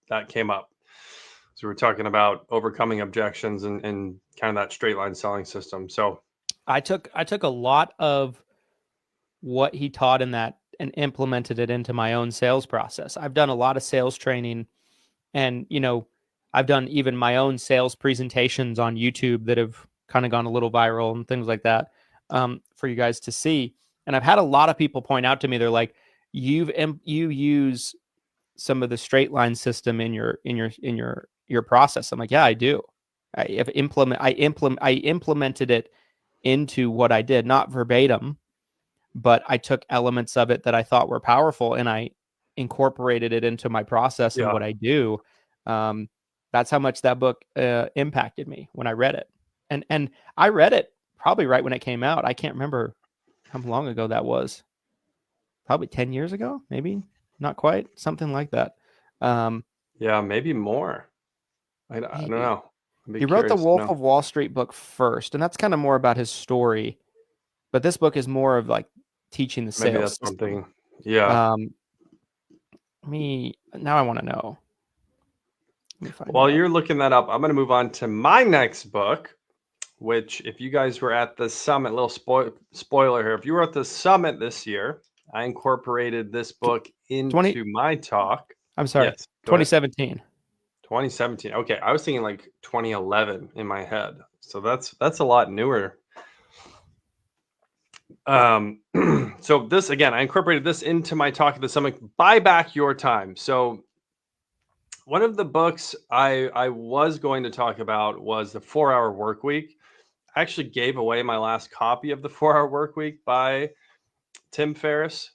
That came up. So we're talking about overcoming objections and kind of that straight line selling system. So I took a lot of what he taught in that and implemented it into my own sales process. I've done a lot of sales training, and I've done even my own sales presentations on YouTube that have kind of gone a little viral and things like that, for you guys to see. And I've had a lot of people point out to me, they're like, you use some of the straight line system in your process. I'm like, yeah, I do. I implemented it into what I did, not verbatim, but I took elements of it that I thought were powerful and I incorporated it into my process and what I do. That's how much that book impacted me when I read it. And I read it probably right when it came out. I can't remember how long ago that was. Probably 10 years ago, maybe not quite, something like that. Yeah, maybe more. I don't know. He wrote the Wolf of Wall Street book first, and that's kind of more about his story. But this book is more of like teaching the sales. Maybe that's something. Yeah. Now I want to know. While you're looking that up, I'm going to move on to my next book, which if you guys were at the summit, little spoiler here, if you were at the summit this year, I incorporated this book into my talk. I'm sorry, yes, 2017. 2017. Okay, I was thinking like 2011 in my head. So that's a lot newer. So this, again, I incorporated this into my talk at the summit. Buy back your time. So one of the books I was going to talk about was the 4-Hour Workweek. I actually gave away my last copy of the 4-Hour Workweek by Tim Ferriss.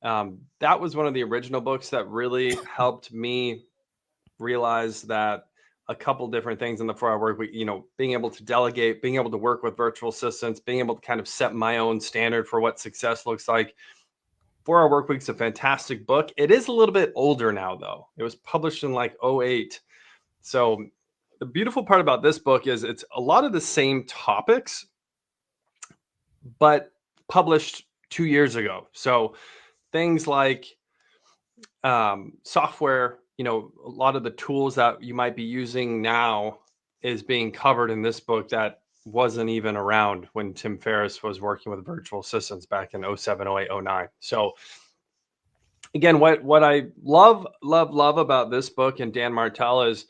That was one of the original books that really helped me realize that a couple different things in the 4-Hour Workweek, being able to delegate, being able to work with virtual assistants, being able to kind of set my own standard for what success looks like. 4-Hour Workweek's a fantastic book. It is a little bit older now, though. It was published in like 2008. So the beautiful part about this book is it's a lot of the same topics, but published 2 years ago. So things like software, a lot of the tools that you might be using now is being covered in this book that wasn't even around when Tim Ferriss was working with virtual assistants back in 07, 08, 09. So again, what I love about this book and Dan Martell is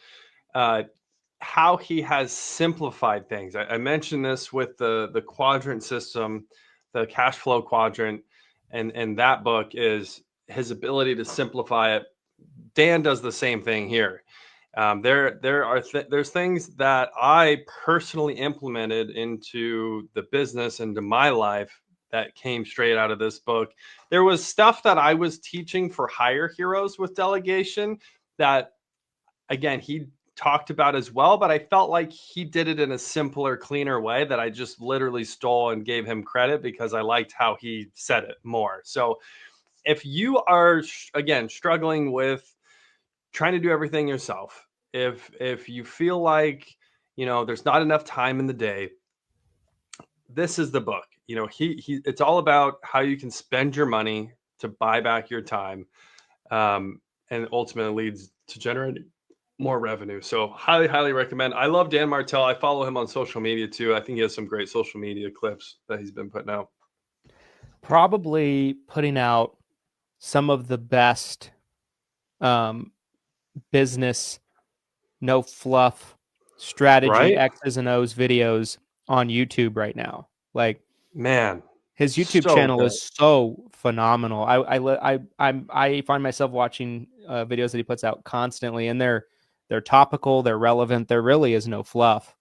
how he has simplified things. I mentioned this with the quadrant system, the cash flow quadrant, and that book is his ability to simplify it. Dan does the same thing here. There's things that I personally implemented into the business, into my life, that came straight out of this book. There was stuff that I was teaching for hire heroes with delegation that, again, he talked about as well, but I felt like he did it in a simpler, cleaner way that I just literally stole and gave him credit because I liked how he said it more. So if you are, again, struggling with trying to do everything yourself, if you feel like, there's not enough time in the day, this is the book. It's all about how you can spend your money to buy back your time, and ultimately leads to generating more revenue. So highly recommend. I love Dan Martell. I follow him on social media too. I think he has some great social media clips that he's been putting out. Probably putting out some of the best business, no fluff strategy, right? X's and O's videos on YouTube right now. Like, man, his YouTube channel is so phenomenal. I find myself watching videos that he puts out constantly, and they're topical, they're relevant. There really is no fluff.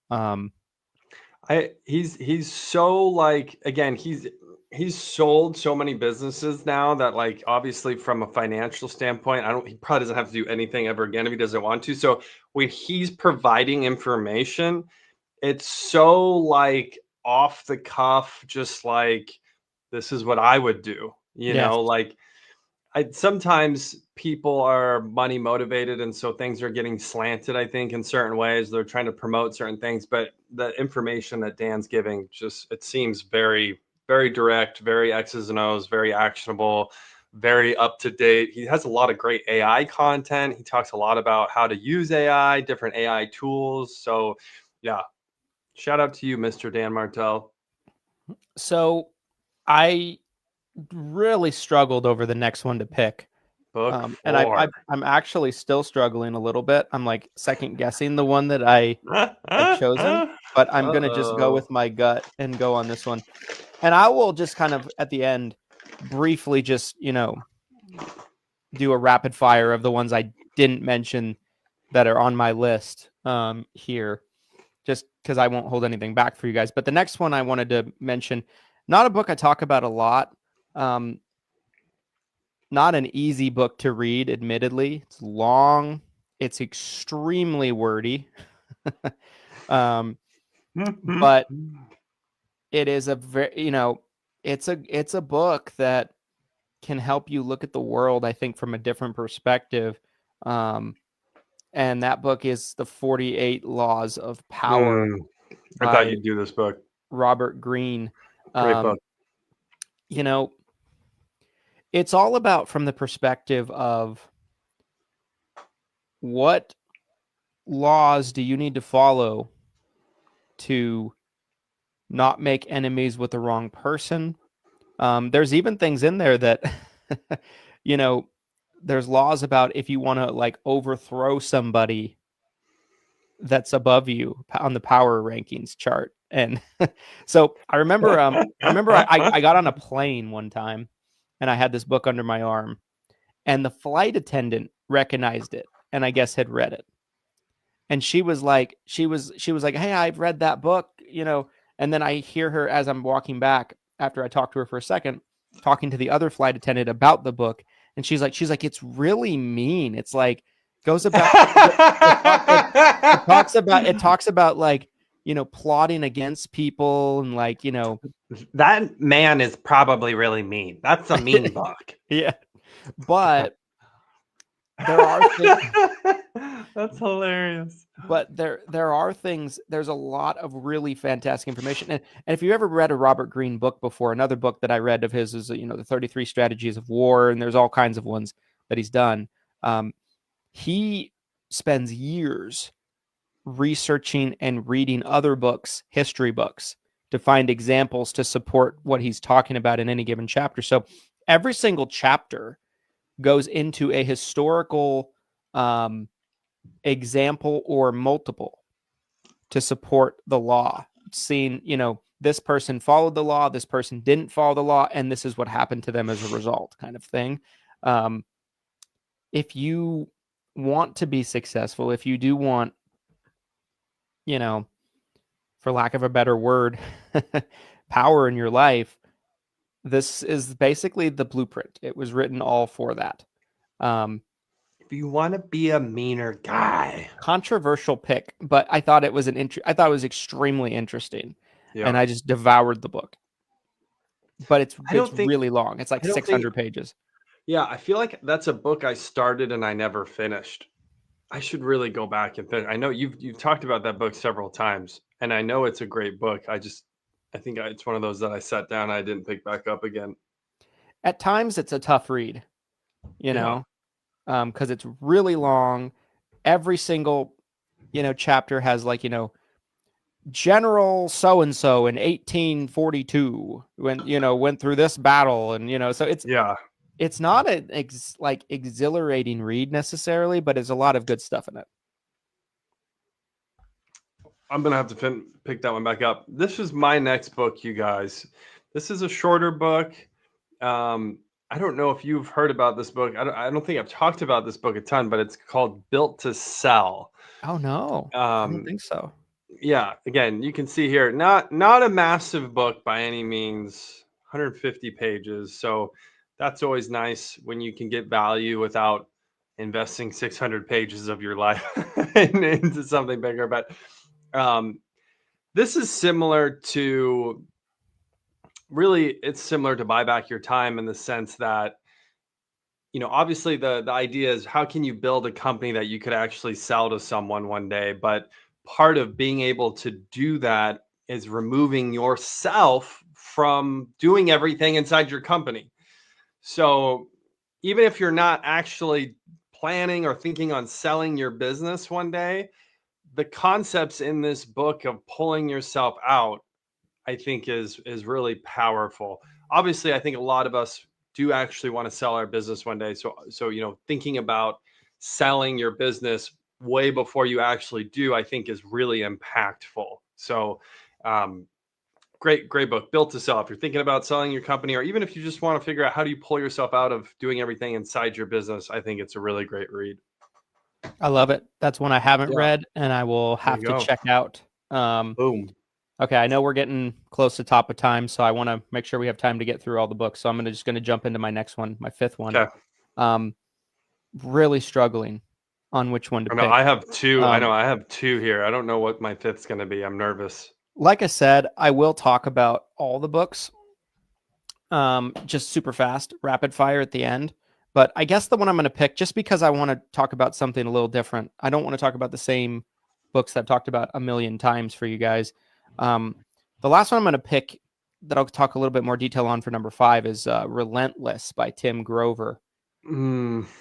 He's so, like, again, he's sold so many businesses now that, like, obviously from a financial standpoint, he probably doesn't have to do anything ever again if he doesn't want to. So when he's providing information, it's so, like, off the cuff, just like, this is what I would do, like, Sometimes people are money motivated, and so things are getting slanted, I think, in certain ways. They're trying to promote certain things, but the information that Dan's giving it seems very, very direct, very X's and O's, very actionable, very up to date. He has a lot of great AI content. He talks a lot about how to use AI, different AI tools. So yeah, shout out to you, Mr. Dan Martell. So I really struggled over the next one to pick. Book And I'm actually still struggling a little bit. I'm like second guessing the one that I had chosen, but I'm going to just go with my gut and go on this one. And I will just kind of at the end briefly just, do a rapid fire of the ones I didn't mention that are on my list here, just because I won't hold anything back for you guys. But the next one I wanted to mention, not a book I talk about a lot. Not an easy book to read, admittedly. It's long. It's extremely wordy. But it is a very, it's a book that can help you look at the world, I think, from a different perspective. And that book is The 48 Laws of Power. I thought you'd do this book. Robert Greene. Great book. It's all about from the perspective of what laws do you need to follow to not make enemies with the wrong person. There's even things in there that, there's laws about if you want to like overthrow somebody that's above you on the power rankings chart. And so I remember I got on a plane one time and I had this book under my arm and the flight attendant recognized it and I guess had read it. And she was like, hey, I've read that book, and then I hear her as I'm walking back after I talked to her for a second, talking to the other flight attendant about the book. And she's like, it's really mean. It's like, goes about, it talks about like, plotting against people and like, that man is probably really mean. That's a mean book. Yeah. But there are things. That's hilarious. But there are things, there's a lot of really fantastic information. And if you ever read a Robert Greene book before, another book that I read of his is, the 33 Strategies of War, and there's all kinds of ones that he's done. He spends years researching and reading other books, history books, to find examples to support what he's talking about in any given chapter. So every single chapter goes into a historical example or multiple to support the law. Seeing, this person followed the law, this person didn't follow the law, and this is what happened to them as a result, kind of thing. If you want to be successful, if you do want, for lack of a better word, power in your life, this is basically the blueprint. It was written all for that. If you want to be a meaner guy, controversial pick, but I thought it was I thought it was extremely interesting, and I just devoured the book. But it's really long. It's like 600 pages. Yeah, I feel like that's a book I started and I never finished. I should really go back and finish. I know you've talked about that book several times, and I know it's a great book. I think it's one of those that I sat down and I didn't pick back up again. At times, it's a tough read, because it's really long. Every single, chapter has like, General so-and-so in 1842 when, went through this battle. And, so it's not an exhilarating read necessarily, but there's a lot of good stuff in it. I'm going to have to pick that one back up. This is my next book, you guys. This is a shorter book. I don't know if you've heard about this book. I don't think I've talked about this book a ton, but it's called Built to Sell. Oh, no. I don't think so. Yeah. Again, you can see here, not a massive book by any means, 150 pages. So that's always nice when you can get value without investing 600 pages of your life into something bigger. But this is similar to... Really, it's similar to Buy Back Your Time in the sense that, obviously the idea is how can you build a company that you could actually sell to someone one day? But part of being able to do that is removing yourself from doing everything inside your company. So even if you're not actually planning or thinking on selling your business one day, the concepts in this book of pulling yourself out, I think is really powerful. Obviously, I think a lot of us do actually want to sell our business one day. So thinking about selling your business way before you actually do, I think is really impactful. So great book, Built to Sell. If you're thinking about selling your company, or even if you just want to figure out how do you pull yourself out of doing everything inside your business, I think it's a really great read. I love it. That's one I haven't Yeah. read, and I will have There you to go. check out. Boom. Okay, I know we're getting close to top of time, so I want to make sure we have time to get through all the books. So I'm just going to jump into my next one, my fifth one. Okay. Really struggling on which one to pick. I have two. I know Um, I have two here. I don't know what my fifth's going to be. I'm nervous. Like I said, I will talk about all the books, just super fast, rapid fire at the end. But I guess the one I'm going to pick, just because I want to talk about something a little different. I don't want to talk about the same books that I've talked about a million times for you guys. The last one I'm going to pick that I'll talk a little bit more detail on for number 5 is Relentless by Tim Grover.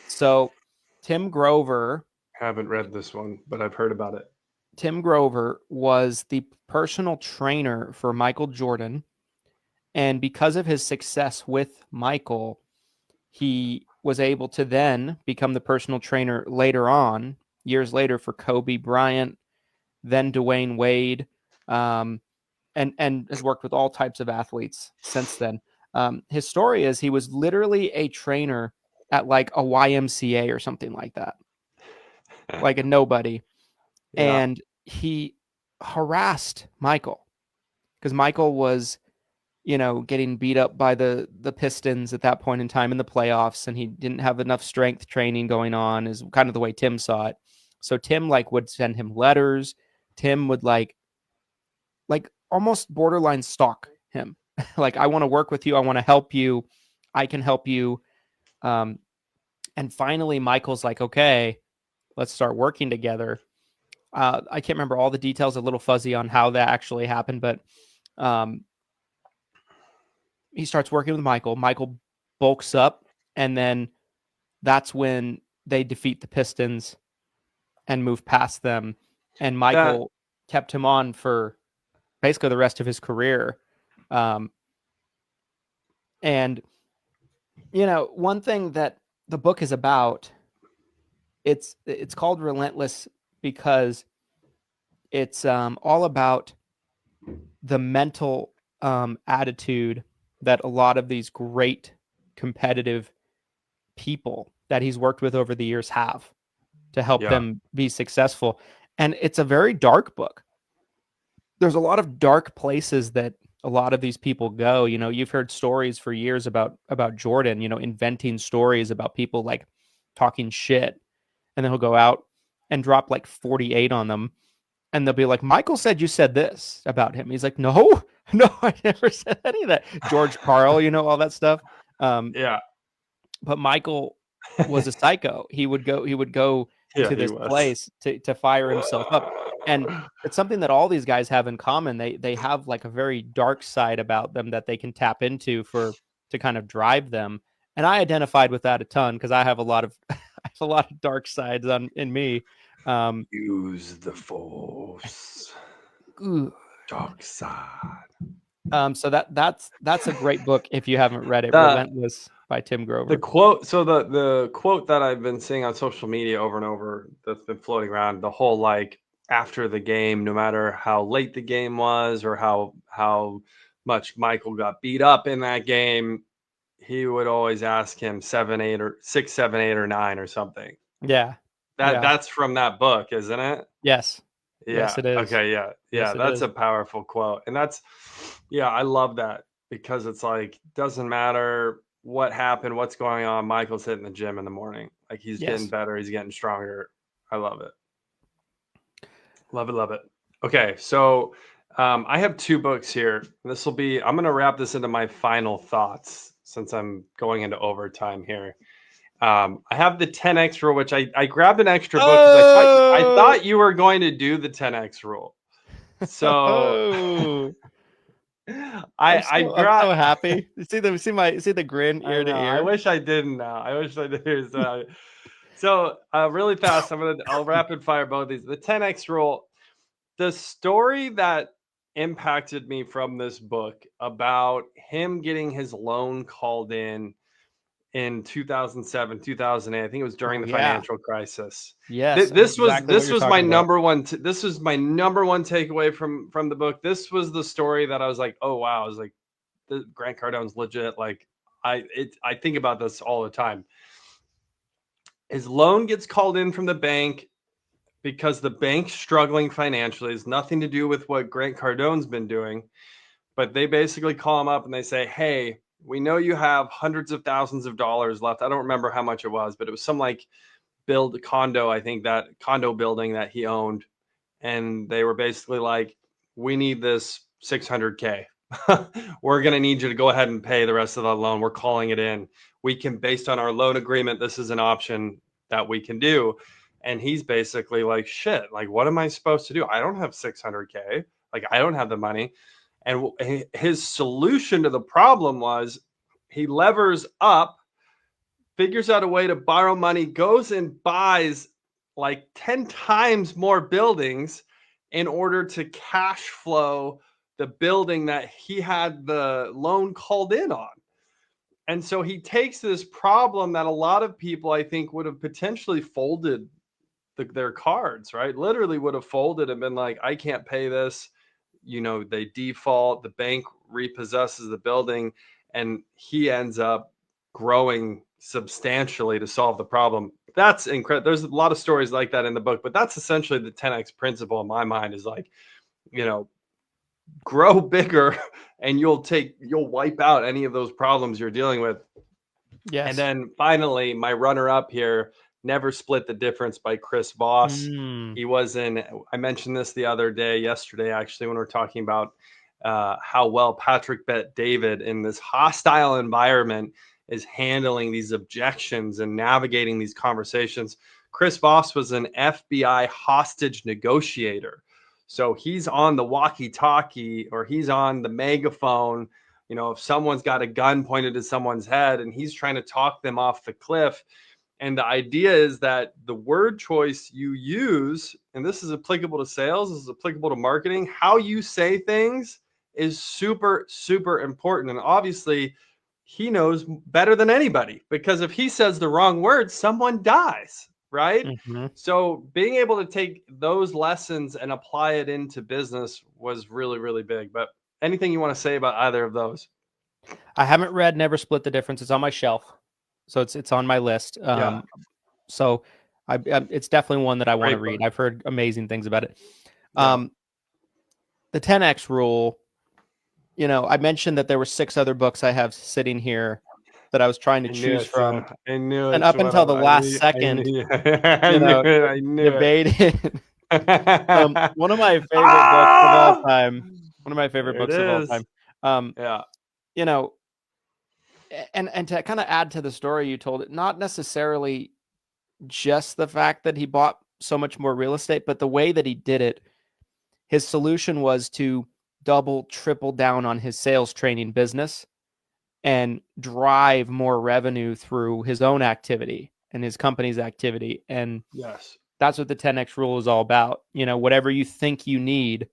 So Tim Grover... Haven't read this one, but I've heard about it. Tim Grover was the personal trainer for Michael Jordan. And because of his success with Michael, he was able to then become the personal trainer later on, years later, for Kobe Bryant, then Dwayne Wade, and has worked with all types of athletes since then. His story is he was literally a trainer at like a YMCA or something like that, like a nobody. Yeah. And he harassed Michael because Michael was, getting beat up by the Pistons at that point in time in the playoffs, and he didn't have enough strength training going on, is kind of the way Tim saw it. So Tim would send him letters. Tim would like almost borderline stalk him. Like, I want to work with you. I want to help you. I can help you. And finally, Michael's like, okay, let's start working together. I can't remember all the details, a little fuzzy on how that actually happened, but he starts working with Michael. Michael bulks up, and then that's when they defeat the Pistons and move past them. And Michael kept him on for basically the rest of his career. And, one thing that the book is about, it's called Relentless because it's all about the mental attitude that a lot of these great competitive people that he's worked with over the years have to help them be successful. And it's a very dark book. There's a lot of dark places that a lot of these people go. You've heard stories for years about Jordan, inventing stories about people like talking shit, and then he'll go out and drop like 48 on them. And they'll be like, Michael said you said this about him. He's like, no, I never said any of that. George Carl, all that stuff. Yeah. But Michael was a psycho. He would go to this place to fire himself up. And it's something that all these guys have in common. They have like a very dark side about them that they can tap into to kind of drive them. And I identified with that a ton because I have a lot of dark sides in me. Use the Force. Dark side. So that's a great book if you haven't read it. Relentless by Tim Grover. The quote. So the quote that I've been seeing on social media over and over that's been floating around, the whole like after the game, no matter how late the game was or how much Michael got beat up in that game, he would always ask him 7, 8, or 6, 7, 8, or 9 or something. Yeah. That's from that book, isn't it? Yes. Yeah. Yes, it is. Okay. Yeah. Yes, That's a powerful quote. And I love that because it's like, doesn't matter what happened, what's going on. Michael's hitting the gym in the morning. Like he's getting better. He's getting stronger. I love it. Love it. Love it. Okay. So I have 2 books here. I'm going to wrap this into my final thoughts since I'm going into overtime here. I have the 10x rule, which I grabbed an extra book because I thought you were going to do the 10x rule. So I'm grabbed. so happy. You see the grin ear to I ear. wish I didn't now. I wish I did. So really fast, I'll rapid fire both these. The 10x rule. The story that impacted me from this book about him getting his loan called in 2007, 2008. I think it was during the financial crisis. Yes, This exactly what this you're was my talking about. number one. This was my number one takeaway from the book. This was the story that I was like, oh wow, I was like, Grant Cardone's legit. Like I think about this all the time. His loan gets called in from the bank because the bank's struggling financially. It's nothing to do with what Grant Cardone's been doing, but they basically call him up and they say, hey, we know you have hundreds of thousands of dollars left. I don't remember how much it was, but it was some like build condo, I think that condo building that he owned. And they were basically like, we need this 600K. We're going to need you to go ahead and pay the rest of the loan. We're calling it in. We can, based on our loan agreement, this is an option that we can do. And he's basically like, shit, like, what am I supposed to do? I don't have 600K. Like, I don't have the money. And his solution to the problem was he levers up, figures out a way to borrow money, goes and buys like 10 times more buildings in order to cash flow the building that he had the loan called in on. And so he takes this problem that a lot of people, I think, would have potentially folded their cards, right? Literally would have folded and been like, I can't pay this. You know, they default, the bank repossesses the building, and he ends up growing substantially to solve the problem. That's incredible. There's a lot of stories like that in the book, but that's essentially the 10x principle in my mind is like, you know, grow bigger and you'll wipe out any of those problems you're dealing with. Yes. And then finally, my runner up here, Never Split the Difference by Chris Voss. He was I mentioned this yesterday, actually, when we're talking about how well Patrick Bet-David in this hostile environment is handling these objections and navigating these conversations. Chris Voss was an FBI hostage negotiator. So he's on the walkie-talkie or he's on the megaphone. You know, if someone's got a gun pointed at someone's head and he's trying to talk them off the cliff. And the idea is that the word choice you use, and this is applicable to sales, this is applicable to marketing, how you say things is super, super important. And obviously, he knows better than anybody because if he says the wrong word, someone dies, right? Mm-hmm. So being able to take those lessons and apply it into business was really, really big. But anything you want to say about either of those? I haven't read Never Split the Difference. It's on my shelf. So it's on my list. Yeah. So it's definitely one that I want to Great read. book. I've heard amazing things about it. Yeah. The 10X rule, you know, I mentioned that there were 6 other books I have sitting here that I was trying to choose from. I knew it. And up until the last second, I knew debated. One of my favorite books of all time. One of my favorite books of all time. Yeah. You know, and to kind of add to the story you told, it not necessarily just the fact that he bought so much more real estate, but the way that he did it. His solution was to double, triple down on his sales training business and drive more revenue through his own activity and his company's activity. And yes, that's what the 10X rule is all about. You know, whatever you think you need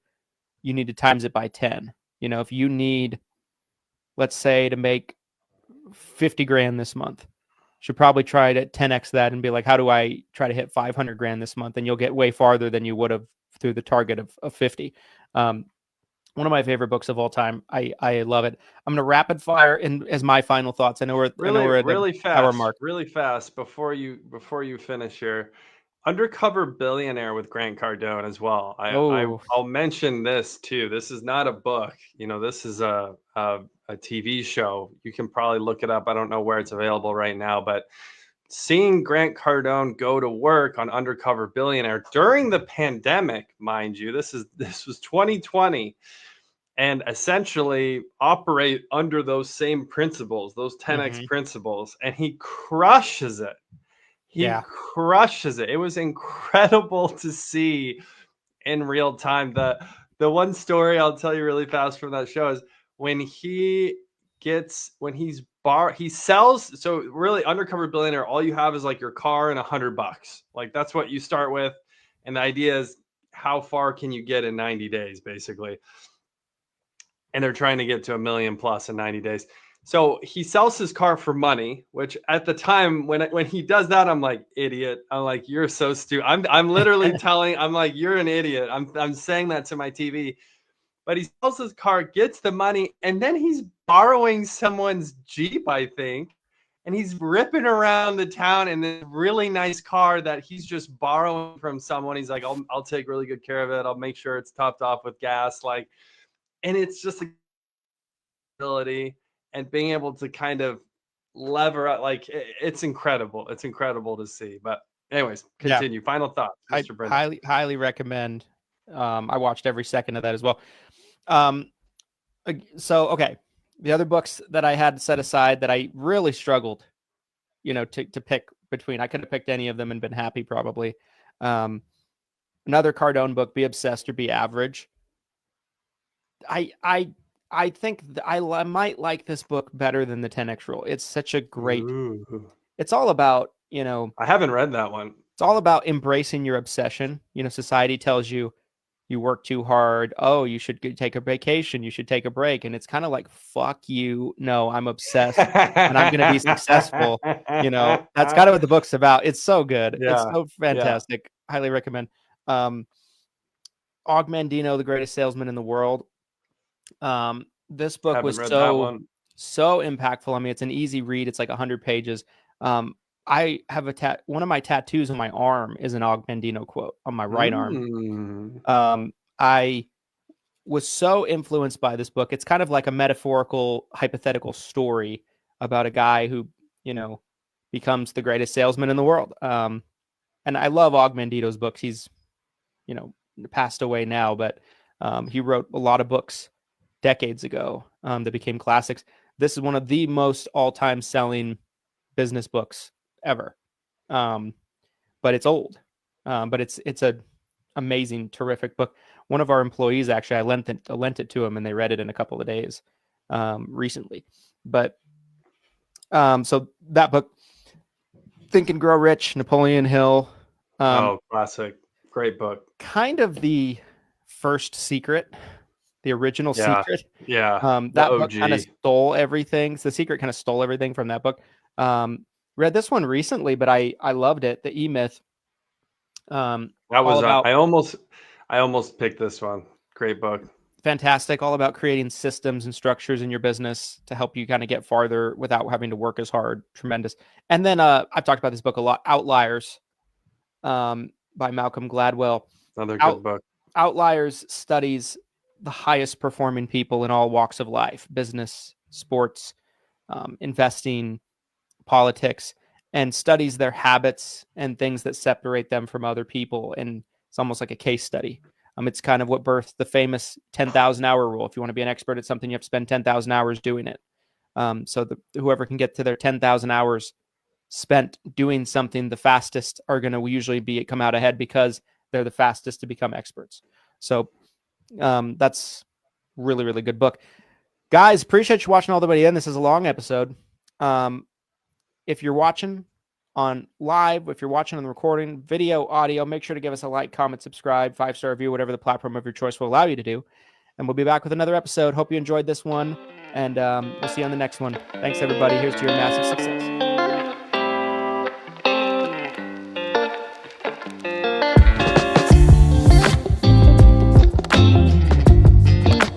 to times it by 10. You know, if you need, let's say, to make 50 grand this month, should probably try to 10X that and be like, how do I try to hit 500 grand this month? And you'll get way farther than you would have through the target of 50. One of my favorite books of all time. I love it. I'm going to rapid fire as my final thoughts. I know we're at really the hour fast, mark. really fast before you finish here. Undercover Billionaire with Grant Cardone as well. I'll mention this too. This is not a book. You know, this is a TV show. You can probably look it up. I don't know where it's available right now, but seeing Grant Cardone go to work on Undercover Billionaire during the pandemic, mind you, this was 2020. and essentially operate under those same principles, those 10x principles, and he crushes it. He crushes it. It was incredible to see in real time. The one story I'll tell you really fast from that show is when he sells. So really, undercover billionaire, all you have is like your car and $100. Like that's what you start with, and the idea is how far can you get in 90 days, basically. And they're trying to get to $1 million plus in 90 days. So he sells his car for money, which at the time when he does that, I'm like, idiot. I'm like, you're so stupid. I'm literally I'm like, you're an idiot. I'm saying that to my TV. But he sells his car, gets the money, and then he's borrowing someone's Jeep, I think. And he's ripping around the town in this really nice car that he's just borrowing from someone. He's like, I'll take really good care of it. I'll make sure it's topped off with gas. Like, and it's just a ability and being able to kind of lever up, like it's incredible. It's incredible to see. But anyways, continue. Yeah. Final thoughts, Mr. Brindle. Highly recommend. I watched every second of that as well. So okay, the other books that I had set aside that I really struggled, to pick between. I could have picked any of them and been happy probably. Another Cardone book, Be Obsessed or Be Average. I think I might like this book better than the 10X Rule. It's such a great. Ooh. It's all about, I haven't read that one. It's all about embracing your obsession. Society tells you work too hard. Oh, you should take a vacation. You should take a break. And it's kind of like, fuck you. No, I'm obsessed and I'm going to be successful. That's kind of what the book's about. It's so good. Yeah. It's so fantastic. Yeah. Highly recommend. Og Mandino, The Greatest Salesman in the World. This book was so impactful. I mean, it's an easy read. It's like 100 pages. I have one of my tattoos on my arm is an Og Mandino quote on my right arm. I was so influenced by this book. It's kind of like a metaphorical, hypothetical story about a guy who, becomes the greatest salesman in the world. And I love Og Mandino's books. He's, passed away now, but he wrote a lot of books decades ago that became classics. This is one of the most all-time selling business books ever. But it's old. But it's a amazing, terrific book. One of our employees, actually, I lent it to him and they read it in a couple of days recently. But so that book, Think and Grow Rich, Napoleon Hill. Classic. Great book. Kind of the first Secret, the original Secret. Yeah. That book kind of stole everything. So The Secret kind of stole everything from that book. Read this one recently, but I loved it. The E-Myth. That was I almost picked this one. Great book. Fantastic. All about creating systems and structures in your business to help you kind of get farther without having to work as hard. Tremendous. And then I've talked about this book a lot. Outliers by Malcolm Gladwell. Another good book. Outliers studies the highest performing people in all walks of life, business, sports, investing, politics, and studies their habits and things that separate them from other people. And it's almost like a case study. It's kind of what birthed the famous 10,000 hour rule. If you want to be an expert at something, you have to spend 10,000 hours doing it. So whoever can get to their 10,000 hours spent doing something the fastest are going to usually come out ahead because they're the fastest to become experts. So that's really, really good book. Guys, appreciate you watching all the way in. This is a long episode. If you're watching on live, if you're watching on the recording, video, audio, make sure to give us a like, comment, subscribe, 5-star review, whatever the platform of your choice will allow you to do. And we'll be back with another episode. Hope you enjoyed this one, and we'll see you on the next one. Thanks, everybody. Here's to your massive success.